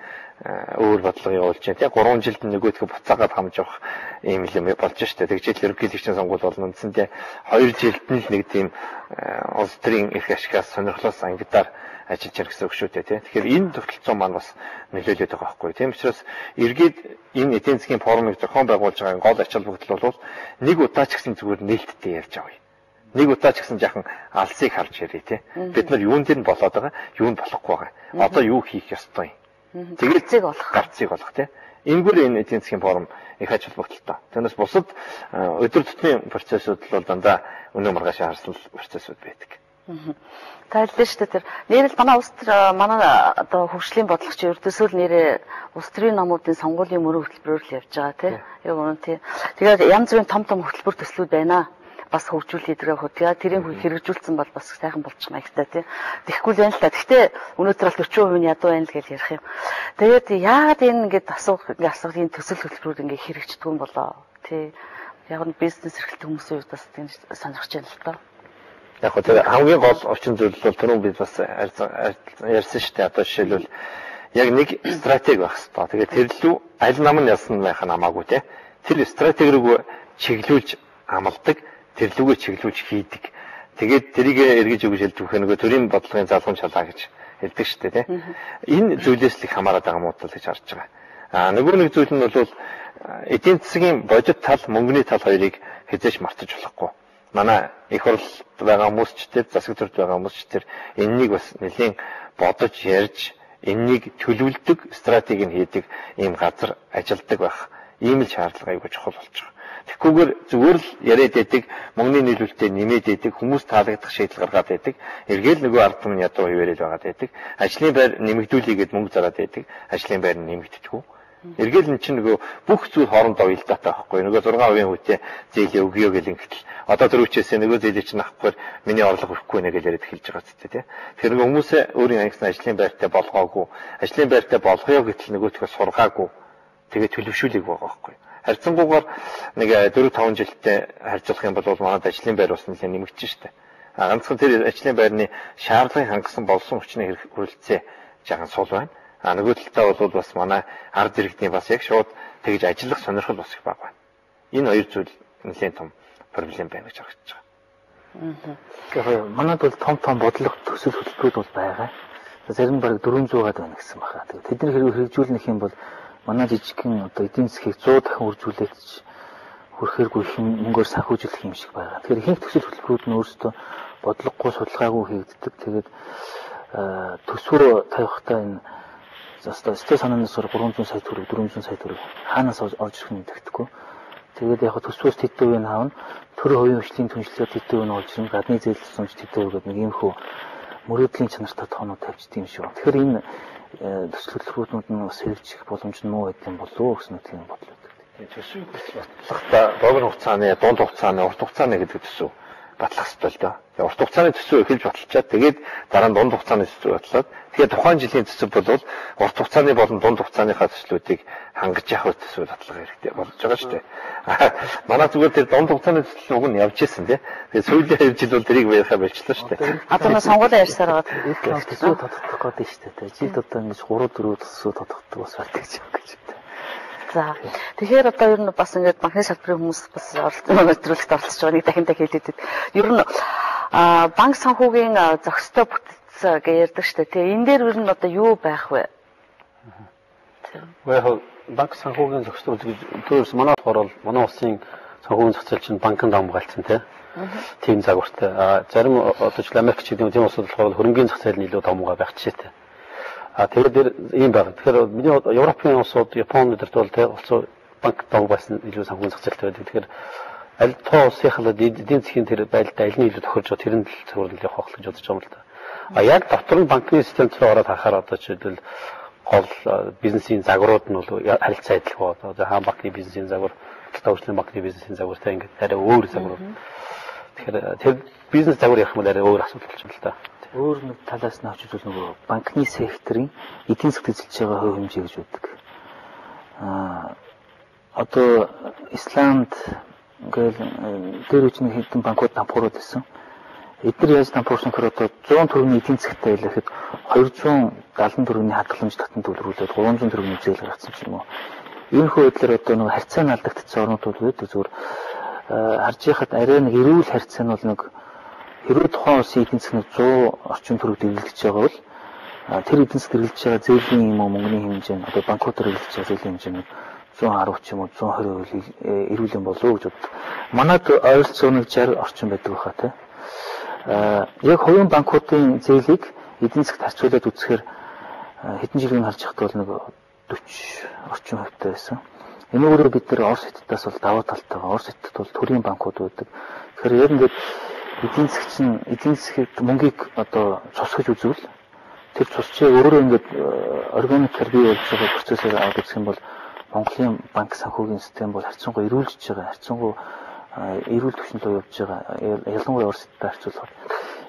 S4: өөр бодлого явуулж байна. Тэгээ 3 жилд нь нөгөөдгөө буцаагаад хамж явах ийм юм болж штэ. Тэгжэл ерөнхийлөгчийн сонгуул бол үндсэндээ 2 жилд нь л нэг тийм улс төрийн эрх ашигаас сонирхлоос ангидаар ажиллаж байгаа гэсэн үг шүү дээ. Тэгэхээр энэ тогтолцоо маань бас нөлөөлөд байгаа байхгүй. Тийм учраас эргээд энэ эдийн засгийн форумыг зохион байгуулж байгаа гол ач холбогдол бол нэг удаа ч гэсэн зүгээр нээлттэй ярьж авъя. Нэг удаа ч гэсэн жаахан алсыг харж ярив тий. Бид нар юун дээр нь болоод байгаа, юу нь болохгүй байгаа. Одоо юу хийх ёстой юм. Тэгээд гарцыг олох тий. Энгүүр энэ эдийн засгийн форум их ач холбогдолтой. Тэрнээс бусад өдөр тутмын процессууд бол дандаа өнөө маргааш харсан процессууд байдаг.
S1: Тайлбар шүү дээ. Нэрэл манай улс төр манай одоо хөгжлийн бодлогч ердөөсөө л нэрээ улс төрийн номуудын сонгуулийн мөрөө хөтөлбөрөөр л явж байгаа тий. Яг үнэн тий. Тэгээд янз бүрийн том хөтөлбөр төслүүд байна. Бас хөгжүүлэх эдрээ хөтгөө тэрийг хэрэгжүүлсэн бол бас сайхан болчих маягтай тий. Тэгэхгүй л байна л та. Гэхдээ өнөөдөр бол 40% нь ядуу байна л гэж ярих юм. Тэгээд яагаад энэ ингээд асуух энэ төсөл хөтөлбөрүүд ингээд хэрэгждэг юм болоо тий. Яг нь бизнес эрхлэлтэй хүмүүсийн хувьд бас тийм сонирхож байна л тоо.
S4: Яг гоо хамгийн гол орчин зүйл бол түрүүн бид бас ярьсан шүү дээ. Одоо жишээлбэл яг нэг стратеги байх хэрэгтэй. Тэгээд тэр лүү аль нам нь ялсан байх нь хамаагүй тий. Тэр стратеги рүү чиглүүлж амладаг, тэр лүүгээ чиглүүлж хийдэг. Тэгээд тэрийг эргэж өгж хэлдэг нөгөө төрийн бодлогын залгуун шалаа гэж хэлдэг шүү дээ тий. Энэ зүйлээс л их хамаарат байгаа муу тал гэж харж байгаа. Нөгөө нэг зүйл нь бол эдийн засгийн бодит тал, мөнгөний тал хоёрыг хэзээч мартаж болохгүй. Манай их хурлд байгаа хүмүүсчтэй, засаг төрд байгаа хүмүүсчтэй энэнийг бас нэлийн бодож ярьж, энэнийг төлөвлөдөг, стратеги нь хийдэг ийм газар ажилдаг байх. Ийм л шаардлага аягүй чухал болж байгаа. Тэгэхгүйгээр зүгээр л яриад байдаг, мөнгөний нийлүүлэлтэд нэмээд байдаг, хүмүүс таалагдах шийдэл гаргаад байдаг. Эргээл нөгөө ард түмэн ядуу хിവэрэл байгаад байдаг. Ажлын байр нэмэгдүүлээгээд мөнгө зараад байдаг. Ажлын байр нь нэмэгддэггүй. Эргээл эн чинь нөгөө бүх зүйл хоорондоо уялдаатай байхгүй. Нөгөө 6% хүнтэй зээлээ өгье гэл ингэтэл одоо тэр үчээсээ нөгөө зээлээ чинь авахгүй миний орлого өрөхгүй нэ гэж яриад эхэлж байгаа зү тий. Тэгэхээр нөгөө хүмүүсээ өөрийн ангисны ажлын байртай болгоогүй, ажлын байртай болгоё гэтэл нөгөөдгөө сургаагүй. Тэгээ төлөвшүүлэг байгаа байхгүй. Харьцангуйгаар нэг 4-5 жилдээ харьцуулах юм бол манайд ажлын байр бас нэлээд нэмэгдэж штэ. Ганцхан тэр ажлын байрны шаардлагыг хангасан болсон хүчний хэрэглэлцээ жаахан сул байна. Нөгөө талдаа бол бас манай ард иргэдийн бас яг шууд тэгж ажиллах сонирхол бас их бага байна. Энэ хоёр зүйл нэлээд том проблем байна гэж харагдаж байгаа.
S2: Тэгэхээр манайд бол том бодлого төсөл хөтөлбөрүүд бол байгаа. Зарим бараг 400-аад байна гэсэн баха. Тэгээд тэдний хэрэг хэрэгжүүлнэх юм бол манай жижигхэн одоо эдийн засгийг 100 дахин үржүүлээд хүрэхэргүй их мөнгөөр санхүүжүүлэх юм шиг байгаа. Тэгэхээр ихэнх төсөл хөтөлбөрүүд нь өөрсдөө бодлогогүй судалгаагүй хийгддэг. Тэгээд төсвөр тавихтаа энэ өстэй санаанаас 300 сая төгрөг 400 сая төгрөг хаанаас олж ирэх нь мэдэгдэхгүй. Тэгээд яг төсвөөс тэдэн үеийн хаавна төрийн хувийн хвшлийн түншлэлээр тэдэн үеийн олж ирэн гадны зээл тусламж тэдэн үегээд нэг иймхүү мөрөөдлийн чанартай тоонууд тавьчихдээ юм шиг. Тэгэхээр энэ төсөл хөтөлбөрүүд нь бас хэрэгжих боломж нь муу байд юм болов уу гэсэн үгтэй бодлоо.
S4: Төсвийг батлахдаа богино хугацааны, дунд хугацааны, урт хугацааны гэдэг төсөв батлах хэрэгтэй л доо. Урт хугацааны төсөв эхэлж баталчаад тэгээд дараа нь дунд хугацааны төсөв батлаад тэгээд тухайн жилийн төсөв бол урт хугацааны болон дунд хугацааныхаа төслүүдийг хангаж явах төсөв батлах хэрэгтэй болж байгаа шүү дээ. Манай зүгээр тэр дунд хугацааны төсөл уг нь явж ирсэн тий. Тэгээд сүүлийн 2 жил бол тэрийг баяхаа болчихлоо шүү дээ.
S1: Одоо нэг сонгуулийн ярьсаар байгаа.
S2: Төсөв тодорхойлох гэдэг шүү дээ. Жилд одоо ингэж 3-4 төсөв тодорхойлдог бас болдог гэж байна гэж.
S1: За. Тэгэхээр одоо ер нь бас ингээд банкны салбарын хүмүүс бас оролцуулалт оролцож байгаа нэг дахин хэлээд байдаг. Ер нь банк санхүүгийн зохистой бүтэц гэж ярьдаг шүү дээ. Тэгээ энэ дээр ер нь одоо юу байх вэ?
S3: Яг банк санхүүгийн зохистой гэж төрөөс манай болохоор манай улсын санхүүгийн зохицол чинь банкнд хамгаалсан тийм загвартай. Зарим одоо ч Америкч гэдэг тийм улсууд болохоор хөрөнгөний зах зээл нь илүү томгоо байх жишээтэй. Тэгээд ийм байна. Тэгэхээр миний Европын улсууд, Японы өдөрт бол тэг улсууд банк дав байсан илүү санхүүгийн зах зээлтэй байдаг. Тэгэхээр аль тоо улсынхаа эдийн засгийн тэр байлдаа аль нь илүү тохирж байгаа тэр нь л цэвэрлэл явах гэж бодож байгаа юм л да. Яг дотор нь банкны системд рүү ороод харахаар одоо жишээлбэл гол бизнесийн загварууд нь бол харилцаа адилхан одоо хаан банкны бизнесийн загвар, хөлтөөрчлийн банкны бизнесийн загвартай ингээд арай өөр загвар. Тэгэхээр тэр бизнес загвар явах юм арай өөр асуудал болж байна л да.
S2: Өөр нэг талаас нь авч үзвэл нөгөө банкны секторын эдийн засгт эзэлж байгаа хувь хэмжээ гэж үүдэг. Одоо Исламд ингээл дээр үчиг хэдэн банкуд дампуураад байсан. Эдгээр яаж дампуурсан гэхээр одоо 100 төгрөгийн эдийн засгтай байлаа гэхэд 270 төгрөгийн хадгаламж татан төлрүүлээд 300 төгрөгийн зээл гаргасан ч юм уу. Энэ хөөдлөөр одоо нэг харьцаа алдагдсан орнууд байдаг зүгээр харж яхад арай нэг эрүүл харьцаа нь бол нэг хэрвээ тухайн улсын эдийн засаг 100 орчим төгрөгт эргэлдэж байгаа бол тэр эдийн засагт эргэлдэж байгаа зээлийн юм уу мөнгөний хэмжээ нь одоо банкудаар эргэлдэж байгаа зээлийн хэмжээ нь 110 ч юм уу 120% эрүүл юм болов уу гэж боддог. Манайд ойролцоо нэг 60 орчим байдаг байхаа тий. Яг хувийн банкуудын зээлийг эдийн засагт харьцуулаад үзэхээр хэдэн жилийн харж байхад бол нэг 40 орчим хувьтай байсан. Энэгээр бид нэр Орос хятадаас бол даваа талтай байгаа. Орос хятад бол төрийн банкуд байдаг. Тэгэхээр яг ингээд эдийн засаг чинь эдийн засгт мөнгийг одоо цусгаж үзвэл тэр цусчийг өөрөө ингээд органикаар бий болж байгаа процессыг аваад үзэх юм бол Монголын банк санхүүгийн систем бол харьцангуй эрүүлж байгаа. Харьцангуй эрүүл түвшинд рүү явж байгаа. Ялангуяа Орос хятадтай харьцуулахад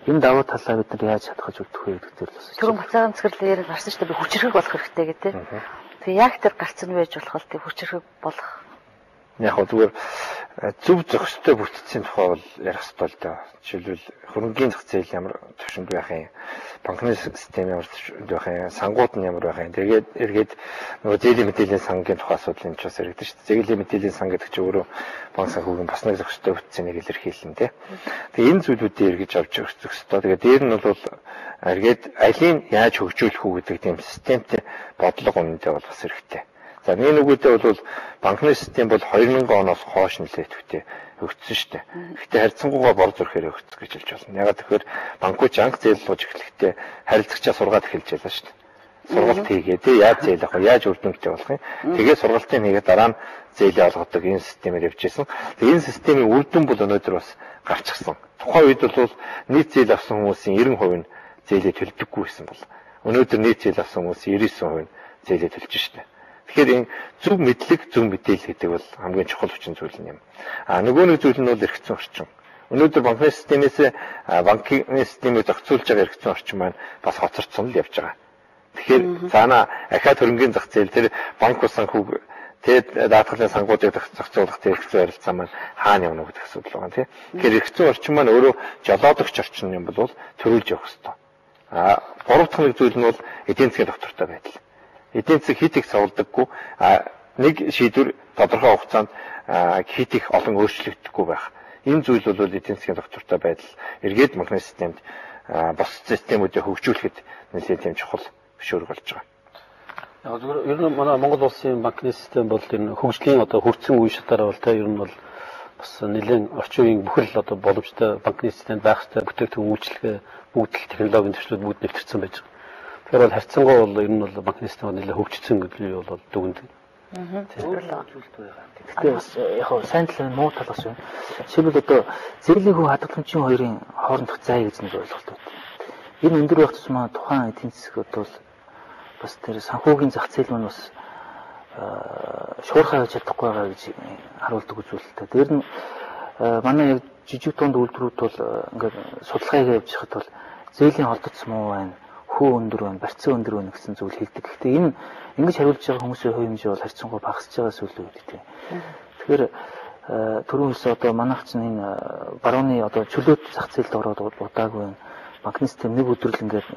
S2: энэ даваа талаа бид нар яаж хадгалж өгөх вэ гэдэг дээр л бас.
S1: Түрүүн бацаагаан цэцэрлэгээр гарсан шүү дээ би хүчрэг болох хэрэгтэй гэдэг. Тэгээ яг тэр гарцсан байж болох бол тэг хүчрэг болох.
S4: Яг хөө зүгээр зөв зохистой бүтцийн тухай бол ярих хэрэгтэй л доо. Жишээлбэл хөрөнгөний зах зээл ямар төвшөнд байх юм, банкны систем ямар төвшөнд байх юм, сангууд нь ямар байх юм. Тэгээд эргээд нөгөө зээлийн мэдээллийн сангийн тухай асуудал энэ ч бас яригдсан шүү дээ. Зээлийн мэдээллийн сан гэдэг чинь өөрөө банк санхүүгийн бас нэг зохистой бүтцийг илэрхийлнэ тий. Тэгээ энэ зүйлүүдийг эргэж авч явах хэрэгтэй. Тэгээд дээр нь бол эргээд алийг яаж хөгжүүлэх үү гэдэг тийм системтэй бодлого үнэндээ бол бас хэрэгтэй. За нэг нүгүүдээ бол банкны систем бол 2000 оноос хойш нэлээд төвтэй хөгжсөн шүү дээ. Гэхдээ харьцангуйгаа бор зүрхээр хөгжсөн гэж хэлж байна. Ягаад гэхээр банкуч анх зээл болж эхлэхдээ харилцагчаа сургаад эхэлж байлаа шүү дээ. Сургалт хийгээ тий яаж зээл авах вэ? Яаж үр дүнтэй болох юм? Тэгээд сургалтын хийгээ дараа нь зээлээ олгодог энэ системээр явж исэн. Тэгээд энэ системийн үр дүн бол өнөөдөр бас гарчихсан. Тухайн үед бол нийт зээл авсан хүмүүсийн 90% нь зээлээ төлдөггүй байсан бол өнөөдөр нийт зээл авсан хүмүүсийн 99% нь зээлээ төлж шүү дээ. Тэгэхээр энэ зөв мэдлэг, зөв мэдээлэл гэдэг бол хамгийн чухал хүчин зүйл юм. Нөгөө нэг зүйл нь бол эргэцэн орчин. Өнөөдөр банкны системээс банкны системийг зохицуулж байгаа эргэцэн орчин маань бас хоцорцсон л явж байгаа. Тэгэхээр цаана ахаад хөрөнгөний зах зээл тэр банк ус санхүү тэгээд даатгалын сангуудыг зохицуулах хэрэгцээ барилцаа маань хаана явна гэдэг асуудал байгаа тийм. Тэгэхээр эргэцэн орчин маань өөрөө жолоодогч орчин юм бол төрүүлж явах хэрэгтэй. Гурав дахь нэг зүйл нь бол эдийн засгийн доктортой байдал. Эдийн засаг хит их савлдаггүй нэг шийдвэр тодорхой хугацаанд хит их олон өөрчлөгдөхгүй байх. Энэ зүйл бол эдийн засгийн доктортой байдал эргээд банкны системд бос системүүдийг хөгжүүлэхэд нэлээд тийм чухал зөвшөөрөл болж байгаа.
S3: Яг зөвхөн ер нь манай Монгол улсын банкны систем бол энэ хөгжлийн одоо хүрсэн үе шатаараа бол ер нь бол бас нэлээд орчин үеийн бүхэл одоо боломжтой банкны системд байх ёстой бүтээгдэхүүн үйлчлэгээ бүгд технологийн төслүүд бүгд нэвтэрсэн байж байгаа. Тэгэхээр бол харьцангуй бол ер нь бол банкны систем нэлээд хөгжсөн гэдэг нь бол дүгнэд.
S2: Гэхдээ бас яг сайн тал муу тал бас байна. Жишээлбэл одоо зээлийн хүү хадгаламжийн хоёрын хоорондох зай гэж нэг ойлголт байна. Энэ өндөр байх тусмаа тухайн эдийн засгт бол бас тэр санхүүгийн зах зээл маань бас шуурхай гэж чадахгүй байгаа гэж харуулдаг үзүүлэлтээ. Тэр нь манай яг жижиг дунд үйлдвэрүүд бол ингээд судалгаа хийж явж байхад бол зээлийн холдоц муу байна, хөө өндөр байна, барьцаа өндөр байна гэсэн зүйл хэлдэг. Гэхдээ энэ ингэж хариулж байгаа хүмүүсийн хувь хэмжээ бол харьцангуй багасж байгаа зүйл үү гэдэг. Тэгэхээр түрүүн хэлсэн одоо манайх чинь энэ барууны одоо чөлөөт зах зээлд ороод удаагүй байна. Банкны систем нэг өдрөл ингээд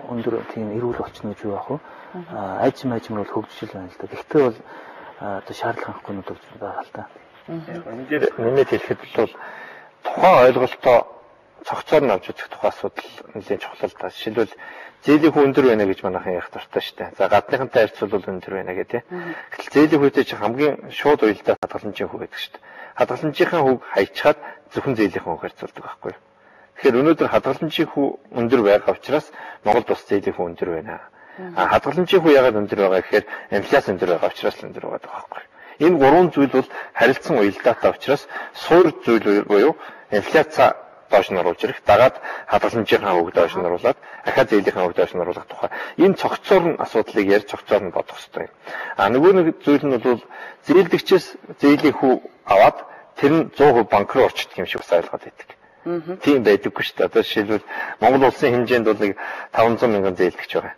S2: өндөр тийм эрүүл болчихно гэж юу яах вэ? Ажим бол хөгжил байна л да. Гэхдээ бол одоо шаардлага хангахгүйнүүд бол байгаа л да.
S4: Энэ дээр нэмээд хэлэхэд бол тухайн ойлголтоо цогцоор нь авч үзэх тухай асуудал нэлээд чухал л да. Жишээлбэл зээлийн хүү өндөр байна гэж манайхан ярих дуртай шүү дээ. За гадныхантай харьцуулбал өндөр байна гэдэг. Гэтэл зээлийн хүйтэй чинь хамгийн шууд уялдаа хадгаламжийн хүү гэдэг шүү дээ. Хадгаламжийнхаа хүүг хайчаад зөвхөн зээлийн хүүг харьцуулдаг байхгүй юу? Тэгэхээр өнөөдөр хадгаламжийн хүү өндөр байгаа учраас Монголд бас зээлийн хүү өндөр байна. Хадгаламжийн хүү яагаад өндөр байгаа гэхээр инфляци өндөр байгаа учраас л өндөр байгаа байхгүй юу? Энэ гурван зүйл бол харилцан уялдаатай учраас суур зүйл буюу инфляци доош нь оруулж ирэх, дагаад хадгаламжийнхаа хөвгд доош нь оруулаад, ахаа зээлийнхаа хөвгд доош нь оруулах тухай. Энэ цогцоор нь асуудлыг ярьж цогцоор нь бодох хэрэгтэй юм. Нөгөө нэг зүйл нь бол зээлдэгчээс зээлийн хүү аваад тэр нь 100% банк руу орчдөг юм шиг бас ойлгоод байдаг. Тийм байдаггүй шүү дээ. Одоо жишээлбэл Монгол улсын хэмжээнд бол нэг 500 мянган зээлдэгч байгаа.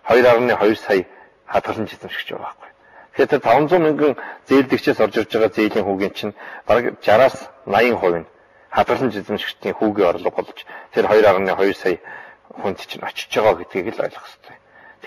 S4: 2.2 сая хадгаламж эзэмшигч байгаа байхгүй. Тэгэхээр 500 мянган зээлдэгчээс орж ирж байгаа зээлийн хүүгийн чинь бараг 60-аас 80% нь хадгалан эзэмшигчдийн хүүгийн орлого болж тэр 2.2 сая хүнд чинь очиж байгаа гэдгийг л ойлгох хэрэгтэй.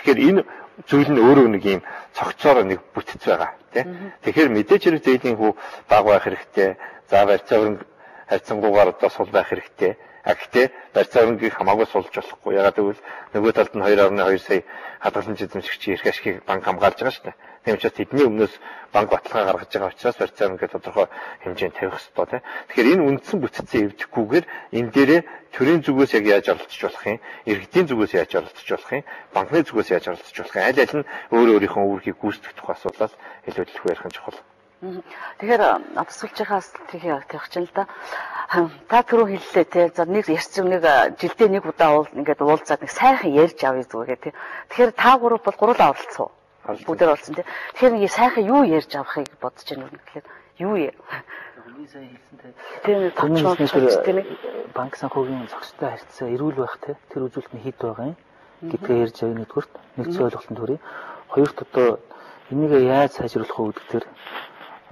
S4: Тэгэхээр энэ зүйл нь өөрөө нэг юм цогцоор нэг бүтц байгаа тийм. Тэгэхээр мэдээж хэрэг зээлийн хүү бага байх хэрэгтэй. За барьцаа өрнг хайцсангуугаар одоо сул байх хэрэгтэй. Гэхдээ барьцаа өрнгийг хамаагүй сулж болохгүй. Ягаад гэвэл нөгөө талд нь 2.2 сая хадгалан эзэмшигчийн эрх ашгийг банк хамгаалж байгаа шүү дээ. Тийм учраас тэдний өмнөөс банк баталгаа гаргаж байгаа учраас барьцаа өрнөгээ тодорхой хэмжээнд тавих хэрэгтэй тийм. Тэгэхээр энэ үндсэн бүтцээ эвдэхгүйгээр энэ дээрээ төрийн зүгээс яг яаж оролцож болох юм, иргэдийн зүгээс яаж оролцож болох юм, банкны зүгээс яаж оролцож болох юм, аль аль нь өөрийнхөө үүргийг гүйцэтгэх тухай асуудлаас илүү төлөв ярих нь чухал.
S1: Тэгэхээр абсолжийнхаа стратеги тавих чинь л да. Та түрүү хэллээ те. За нэг ярьсан нэг жилдээ нэг удаа ингээд уулзаад нэг сайхан ярьж авъя зүгээр те. Тэгэхээр та гурав бол гурлаа оролцсон. Бүгдээр оролцсон те. Тэгэхээр нэг сайхан юу ярьж авахыг бодож байна уу гэхээр юу яа.
S2: Хамгийн сайн хэлсэн те. Банк санхүүгийн зохистой харьцаа эрүүл байх те. Тэр үзүүлэлтний хэд байгаа юм гэдгээ ярьж авъя нэгдүгürt нэгцэн ойлголтод төрье. Хоёрт одоо энийг яаж сайжруулах вэ гэдгээр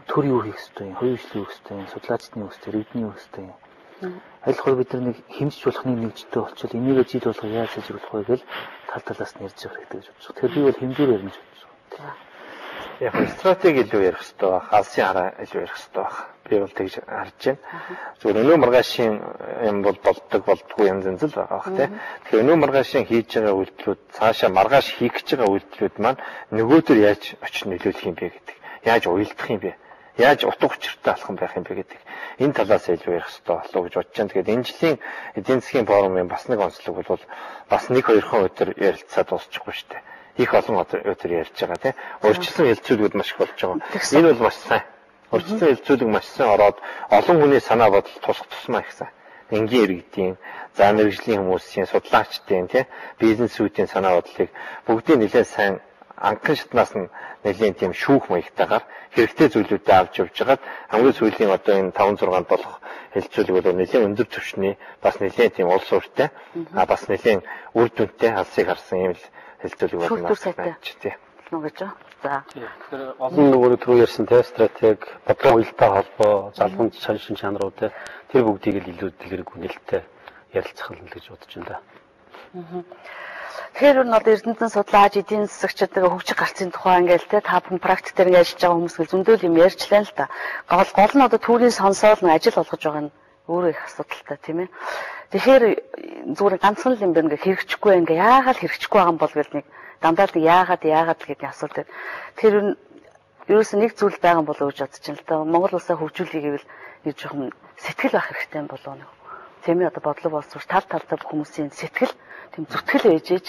S2: төр юу хийх ёстой юм, хувийн хөгжлийн ёстой юм, судлаачдын ёстой, иргэдийн ёстой юм. Аль хөө бид нар нэг хэмжиж болох нэг нэгжтэй болчихвол энийг жил болго яаж сайжруулах вэ гэж тал талаас нь ярьж байгаа хэрэгтэй гэж бодож байна. Тэгэхээр би бол хэмжээр ярина гэж бодож байна.
S4: Яг стратеги илүү ярих хэрэгтэй байх, алсын хараа илүү ярих хэрэгтэй байх. Би бол тэгж харж байна. Зүгээр өнөө маргаашийн юм бол болдгоо янз янз л байгаа бах тийм. Тэгэхээр өнөө маргаашийн хийж байгаа үйлдэлүүд цаашаа маргааш хийх гэж байгаа үйлдэлүүд маань нөгөө төр яаж очиж нөлөөлөх юм бэ гэдэг. Яаж уялдах юм бэ? Яаж утга учиртай болох юм байх юм бэ гэдэг. Энэ талаас илүү ярих хэрэгтэй болов гэж бодож байна. Тэгэхээр энэ жилийн эдийн засгийн форумын бас нэг онцлог бол бас 1-2 өдөр ярилцаад дуусчихгүй шүү дээ. Их олон өдөр ярьж байгаа тийм. Урьдчилан хэлцүүлгүүд маш их болж байгаа. Энэ бол маш сайн. Урьдчилан хэлцүүлэг маш сайн ороод олон хүний санаа бодол тусмаа их сайн. Энгийн иргэдийн, за мэргэжлийн хүмүүсийн, судлаачдын тийм бизнесүүдийн санаа бодлыг бүгдийг нэлээд сайн анхан шатнаас нь нэлийн тийм шүүх маягтайгаар хэрэгтэй зүйлүүдэд авч явж хагаад хамгийн сүүлийн одоо энэ 5-6 болох хэлцүүлэг бол нэлийн өндөр түвшний бас нэлийн тийм улс уртай бас нэлийн үр дүнтэй алсыг харсан юм л хэлцүүлэг болно тийм.
S1: Нүгэж. За.
S3: Тэгэхээр олон нөгөө түрүү ярьсан те стратеги, бодлого уялдаа холбоо, залгамж шин чанарууд те тэр бүгдийг л илүү дэлгэрэг үнэлттэй ярилцах л гэж бодож байна да.
S1: Тэгэхээр нь одоо Эрдэнэтэн судлаач, эдийн засагчид хөгжих гарцын тухай ингээл те та бүхэн практик дээр ингээд ажиллаж байгаа хүмүүс зөндөл юм ярьжлаа л да. Гол нь одоо түүний сонсоол нь ажил болгож байгаа нь өөрөө их асуудалтай тийм ээ. Тэгэхээр зүгээр ганцхан л юм байна ингээ хэрэгжихгүй ингээ яагаад хэрэгжихгүй байгаа юм бол гэл нэг дандаа л яагаад гэдэг асуулт байна. Тэгэхээр ерөөсөө нэг зүйл байгаа юм болоо гэж бодож байна л да. Монгол улсаа хөгжүүлэе гэвэл нэг жоохон сэтгэл байх хэрэгтэй юм болоо нэг. Тийм ээ одоо бодлого боловсруул талтай хүмүүсийн сэтгэл тийм зүтгэл ээжээж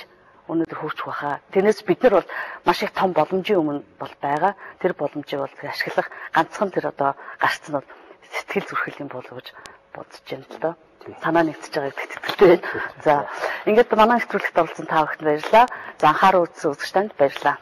S1: өнөөдөр хөгжих байхаа. Тэрнээс бид нар бол маш их том боломжийн өмнө бол байгаа. Тэр боломжийг бол ашиглах ганцхан тэр одоо гарц нь бол сэтгэл зүрхэл юм болов гэж бодож байна л доо. Санаа нэгтэж байгаа гэдэгт итгэлтэй байна. За ингээд манай нэвтрүүлэгт оролцсон та бүхэнд баярлалаа. За анхаарал үзсэн үзэгч танд баярлалаа.